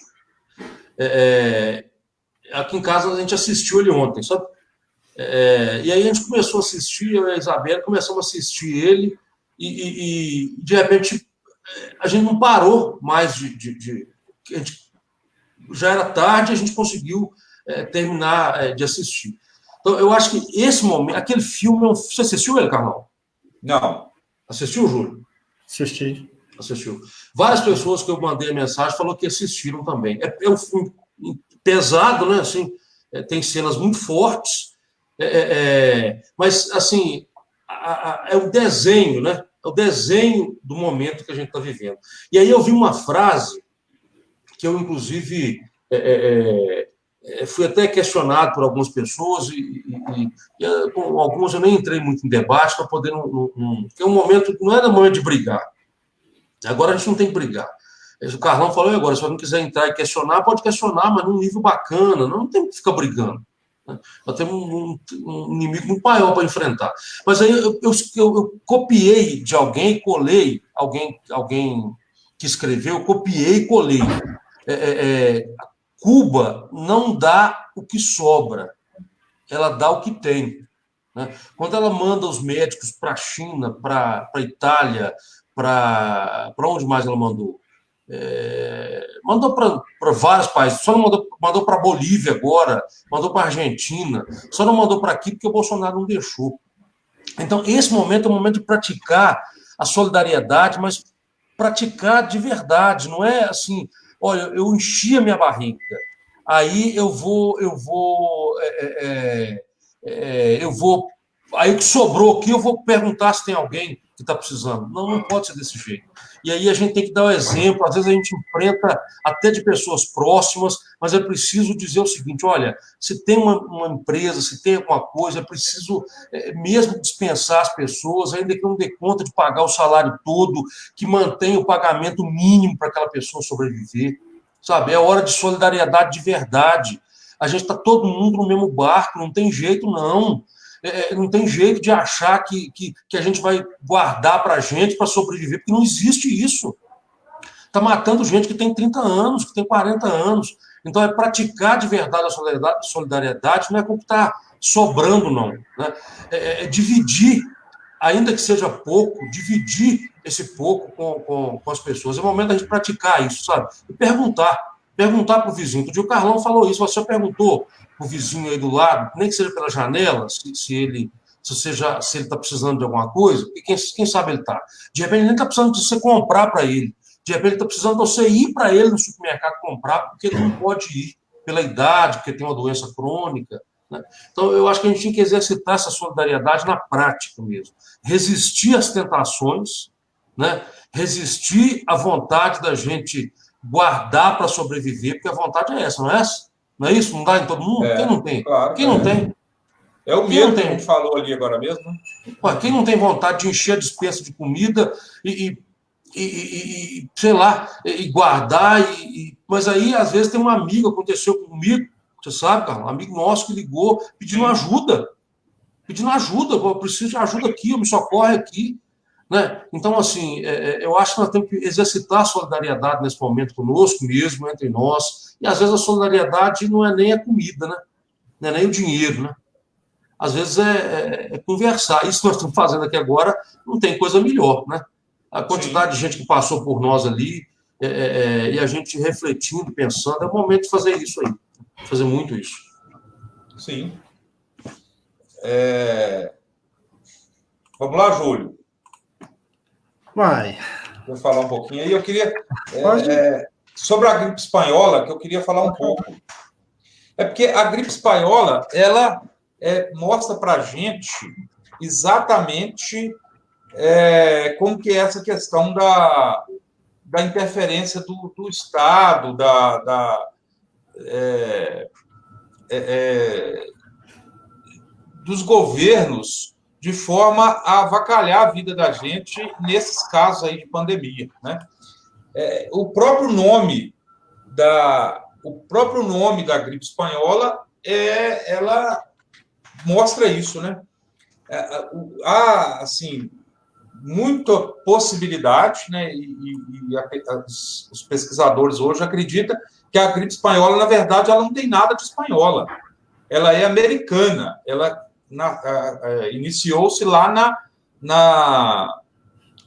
Aqui em casa a gente assistiu ele ontem, sabe? E aí a gente começou a assistir, eu e a Isabela começamos a assistir ele e de repente a gente não parou mais já era tarde e a gente conseguiu terminar de assistir. Então, eu acho que esse momento, aquele filme... Você assistiu ele, Carlão? Não. Assistiu, Júlio? Assisti. Assistiu. Várias pessoas que eu mandei a mensagem falaram que assistiram também. É um filme pesado, né? Assim, tem cenas muito fortes, mas, assim, é o desenho, né? É o desenho do momento que a gente está vivendo. E aí eu vi uma frase que eu, inclusive, fui até questionado por algumas pessoas e com algumas eu nem entrei muito em debate para poder porque não era momento de brigar. Agora a gente não tem que brigar. O Carlão falou agora, se alguém quiser entrar e questionar, pode questionar, mas num nível bacana, não tem que ficar brigando. Nós temos um inimigo muito maior para enfrentar. Mas aí eu copiei de alguém, colei, alguém que escreveu, copiei e colei. Cuba não dá o que sobra, ela dá o que tem. Né? Quando ela manda os médicos para a China, para a Itália, para onde mais ela mandou? Mandou para vários países, só não mandou para a Bolívia agora, mandou para a Argentina, só não mandou para aqui porque o Bolsonaro não deixou. Então, esse momento é o momento de praticar a solidariedade, mas praticar de verdade, não é assim, olha, eu enchi a minha barriga, aí eu vou, aí o que sobrou aqui eu vou perguntar se tem alguém que está precisando. Não pode ser desse jeito. E aí a gente tem que dar o exemplo, às vezes a gente enfrenta até de pessoas próximas, mas é preciso dizer o seguinte, olha, se tem uma empresa, se tem alguma coisa, é preciso mesmo dispensar as pessoas, ainda que não dê conta de pagar o salário todo, que mantenha o pagamento mínimo para aquela pessoa sobreviver, sabe? É hora de solidariedade de verdade. A gente está todo mundo no mesmo barco, não tem jeito, não. Não tem jeito de achar que a gente vai guardar para a gente para sobreviver, porque não existe isso. Está matando gente que tem 30 anos, que tem 40 anos. Então, é praticar de verdade a solidariedade, não é como que está sobrando, não. Né? É dividir, ainda que seja pouco, dividir esse pouco com as pessoas. É o momento da gente praticar isso, sabe? E perguntar para o vizinho. O Carlão falou isso, você perguntou o vizinho aí do lado, nem que seja pela janela, se ele está precisando de alguma coisa, e quem sabe ele está. De repente, ele nem está precisando de você comprar para ele. De repente, ele está precisando de você ir para ele no supermercado comprar, porque ele não pode ir pela idade, porque tem uma doença crônica. Né? Então, eu acho que a gente tem que exercitar essa solidariedade na prática mesmo. Resistir às tentações, né? Resistir à vontade da gente guardar para sobreviver, porque a vontade é essa, não é essa? Não é isso? Não dá em todo mundo? Quem não tem? Claro, Quem não tem? É o Quem não medo que a tem? gente falou ali agora mesmo, né? Ué, quem não tem vontade de encher a despensa de comida sei lá, e guardar, mas aí, às vezes, tem um amigo, aconteceu comigo, você sabe, cara, um amigo nosso que ligou pedindo ajuda, eu preciso de ajuda aqui, eu me socorre aqui, né? Então, assim, eu acho que nós temos que exercitar a solidariedade nesse momento conosco mesmo, entre nós, e às vezes a solidariedade não é nem a comida, né? Não é nem o dinheiro, né? Às vezes é conversar. Isso que nós estamos fazendo aqui agora não tem coisa melhor, né? A quantidade de gente que passou por nós ali, e a gente refletindo, pensando, é o momento de fazer isso aí, fazer muito isso. Sim. Vamos lá, Júlio. Vai. Vou falar um pouquinho aí. Eu queria... sobre a gripe espanhola, que eu queria falar um pouco. É porque a gripe espanhola, ela mostra para a gente exatamente como que é essa questão da interferência do Estado, dos governos, de forma a avacalhar a vida da gente nesses casos aí de pandemia, né? O próprio nome da gripe espanhola ela mostra isso, né? Há, assim, muita possibilidade, né? Os pesquisadores hoje acreditam que a gripe espanhola, na verdade, ela não tem nada de espanhola. Ela é americana. Ela iniciou-se lá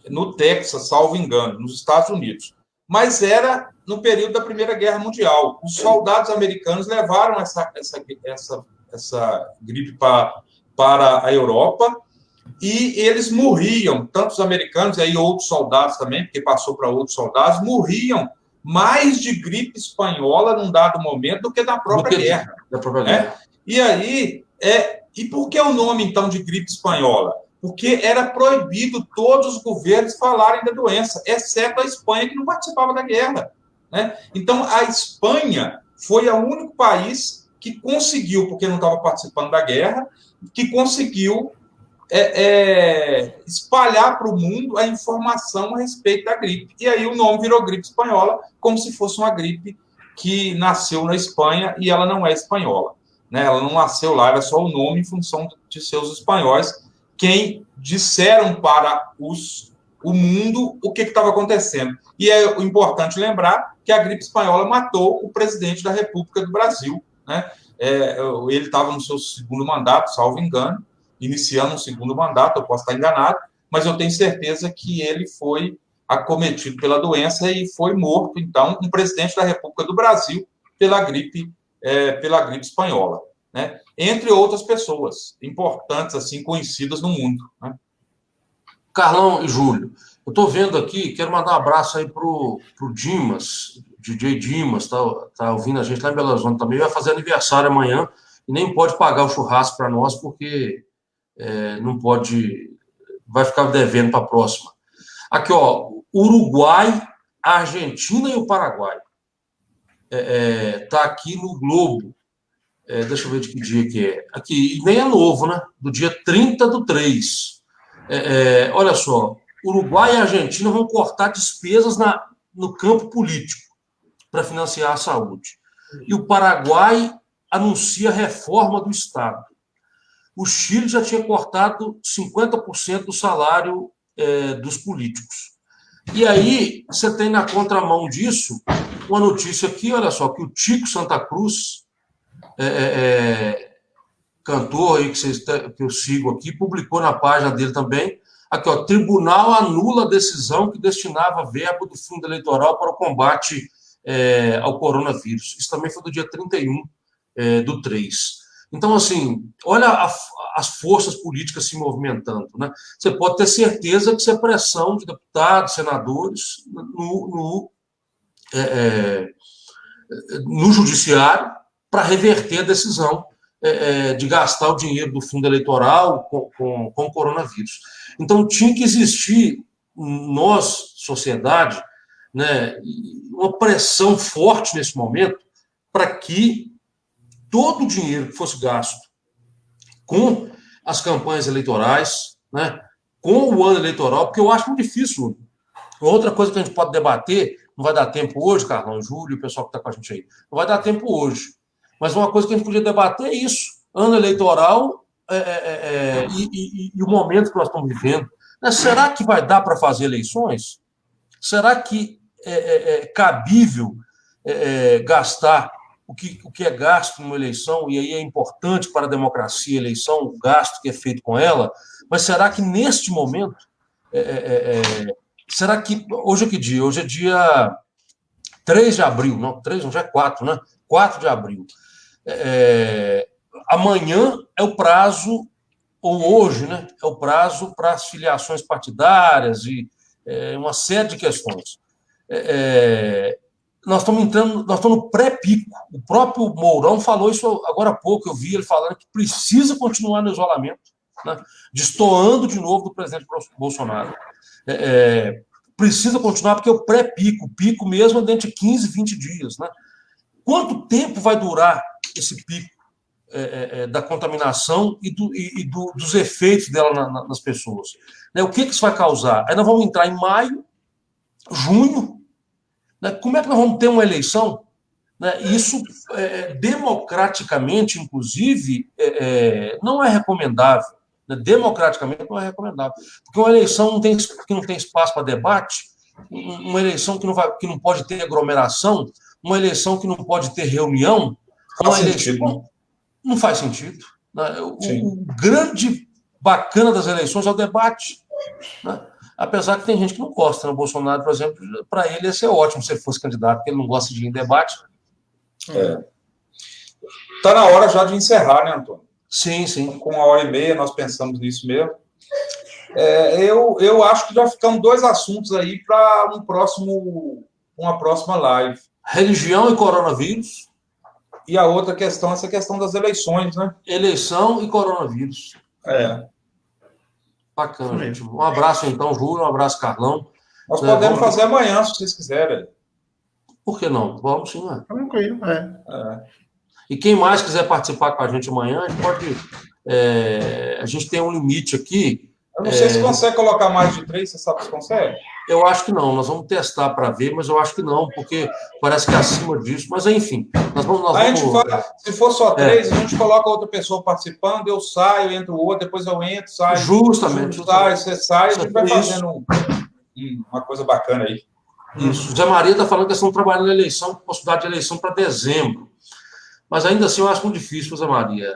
no Texas, salvo engano, nos Estados Unidos. Mas era no período da Primeira Guerra Mundial. Os soldados americanos levaram essa gripe para a Europa e eles morriam, tanto os americanos, e aí outros soldados também, porque passou para outros soldados, morriam mais de gripe espanhola num dado momento do que da própria guerra. Guerra. E aí, e por que o nome, então, de gripe espanhola? Porque era proibido todos os governos falarem da doença, exceto a Espanha, que não participava da guerra, né? Então, a Espanha foi o único país que conseguiu, porque não estava participando da guerra, que conseguiu espalhar para o mundo a informação a respeito da gripe. E aí o nome virou gripe espanhola, como se fosse uma gripe que nasceu na Espanha e ela não é espanhola, né? Ela não nasceu lá, era só o nome em função de seus espanhóis, quem disseram para o mundo o que estava acontecendo. E é importante lembrar que a gripe espanhola matou o presidente da República do Brasil, né? Ele estava no seu segundo mandato, salvo engano, iniciando um segundo mandato, eu posso estar enganado, mas eu tenho certeza que ele foi acometido pela doença e foi morto, então, um presidente da República do Brasil pela gripe espanhola, né? Entre outras pessoas importantes, assim, conhecidas no mundo, né? Carlão e Júlio, eu estou vendo aqui, quero mandar um abraço aí pro Dimas, DJ Dimas, tá ouvindo a gente lá em Belo Horizonte também, vai fazer aniversário amanhã e nem pode pagar o churrasco para nós, porque não pode, vai ficar devendo para a próxima. Aqui, ó, Uruguai, Argentina e o Paraguai. Tá aqui no Globo. Deixa eu ver de que dia que é. Aqui, e nem é novo, né? Do dia 30/3. Olha só, Uruguai e Argentina vão cortar despesas no campo político para financiar a saúde. E o Paraguai anuncia reforma do Estado. O Chile já tinha cortado 50% do salário dos políticos. E aí, você tem na contramão disso uma notícia aqui, olha só, que o Tico Santa Cruz, cantor aí que eu sigo aqui, publicou na página dele também, aqui, ó, tribunal anula a decisão que destinava verba do fundo eleitoral para o combate ao coronavírus. Isso também foi do dia 31/3. Então, assim, olha as forças políticas se movimentando, né? Você pode ter certeza que isso é pressão de deputados, senadores no judiciário para reverter a decisão de gastar o dinheiro do fundo eleitoral com o coronavírus. Então, tinha que existir nós, sociedade, né, uma pressão forte nesse momento para que todo o dinheiro que fosse gasto com as campanhas eleitorais, né, com o ano eleitoral, porque eu acho muito difícil. Outra coisa que a gente pode debater, não vai dar tempo hoje, Carlão, Júlio, o pessoal que está com a gente aí, não vai dar tempo hoje. Mas uma coisa que a gente podia debater é isso: ano eleitoral e o momento que nós estamos vivendo. Será que vai dar para fazer eleições? Será que é cabível gastar o que é gasto numa eleição, e aí é importante para a democracia a eleição, o gasto que é feito com ela, mas será que neste momento, será que, hoje é que dia? Hoje é dia 3 de abril, não, 3 não, já é 4, né? 4 de abril. Amanhã é o prazo, ou hoje, né? É o prazo para as filiações partidárias e uma série de questões. Nós estamos no pré-pico. O próprio Mourão falou isso agora há pouco, eu vi ele falando que precisa continuar no isolamento, né? Destoando de novo do presidente Bolsonaro. Precisa continuar porque é o pré-pico, o pico mesmo é dentro de 15, 20 dias. Né? Quanto tempo vai durar esse pico da contaminação e dos efeitos dela nas pessoas? O que isso vai causar? Aí nós vamos entrar em maio, junho. Como é que nós vamos ter uma eleição? Isso, democraticamente, inclusive, não é recomendável. Democraticamente, não é recomendável. Porque uma eleição que não tem espaço para debate, uma eleição que não pode ter aglomeração, uma eleição que não pode ter reunião, uma eleição não faz sentido. O grande bacana das eleições é o debate. Apesar que tem gente que não gosta. O Bolsonaro, por exemplo, para ele ia ser ótimo se ele fosse candidato, porque ele não gosta de ir em debate. Está na hora já de encerrar, né, Antônio? Sim, sim. Com 1h30, nós pensamos nisso mesmo. Eu acho que já ficamos 2 assuntos aí para uma próxima live. Religião e coronavírus. E a outra questão, essa questão das eleições, né? Eleição e coronavírus. Bacana, gente. Um abraço, então, Júlio. Um abraço, Carlão. Nós podemos fazer amanhã, se vocês quiserem. Por que não? Vamos sim, né? Tranquilo, E quem mais quiser participar com a gente amanhã, a gente pode... a gente tem um limite aqui. Eu não sei se consegue colocar mais de 3, você sabe se consegue? Eu acho que não. Nós vamos testar para ver, mas eu acho que não, porque parece que é acima disso. Mas, enfim, nós vamos... se for só 3, a gente coloca outra pessoa participando, eu saio, entra o outro, depois eu entro, saio. Justamente. Você sai, a gente vai fazendo uma coisa bacana aí. Isso. Zé Maria está falando que eles estão trabalhando na eleição, possibilidade de eleição para dezembro. Mas ainda assim eu acho muito difícil, Zé Maria.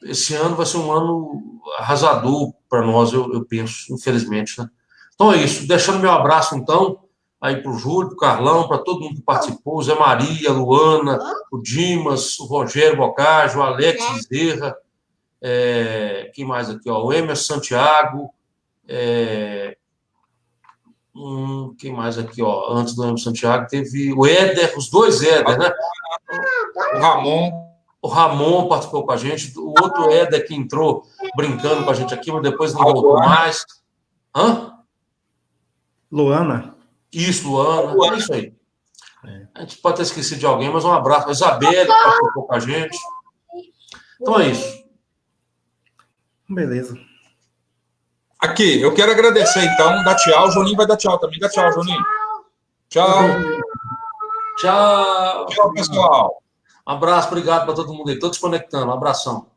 Esse ano vai ser um ano arrasador para nós, eu penso, infelizmente. Né? Então é isso. Deixando meu abraço, então, aí para o Júlio, para o Carlão, para todo mundo que participou, o Zé Maria, a Luana, o Dimas, o Rogério Bocage, o Alex Bezerra, quem mais aqui? O Emerson Santiago, quem mais aqui? Antes do Emerson Santiago, teve o Éder, os 2 Éder, né? O Ramon participou com a gente, o outro Éder que entrou brincando com a gente aqui, mas depois não voltou mais. Luana? Isso, Luana. É isso aí. A gente pode ter esquecido de alguém, mas um abraço. A Isabelle participou com a gente. Então é isso. Beleza. Aqui, eu quero agradecer, então. Dá tchau. O Juninho vai dar tchau também. Dá tchau, Juninho. Tchau. Tchau. Tchau, pessoal. Um abraço, obrigado para todo mundo aí. Estou desconectando. Um abração.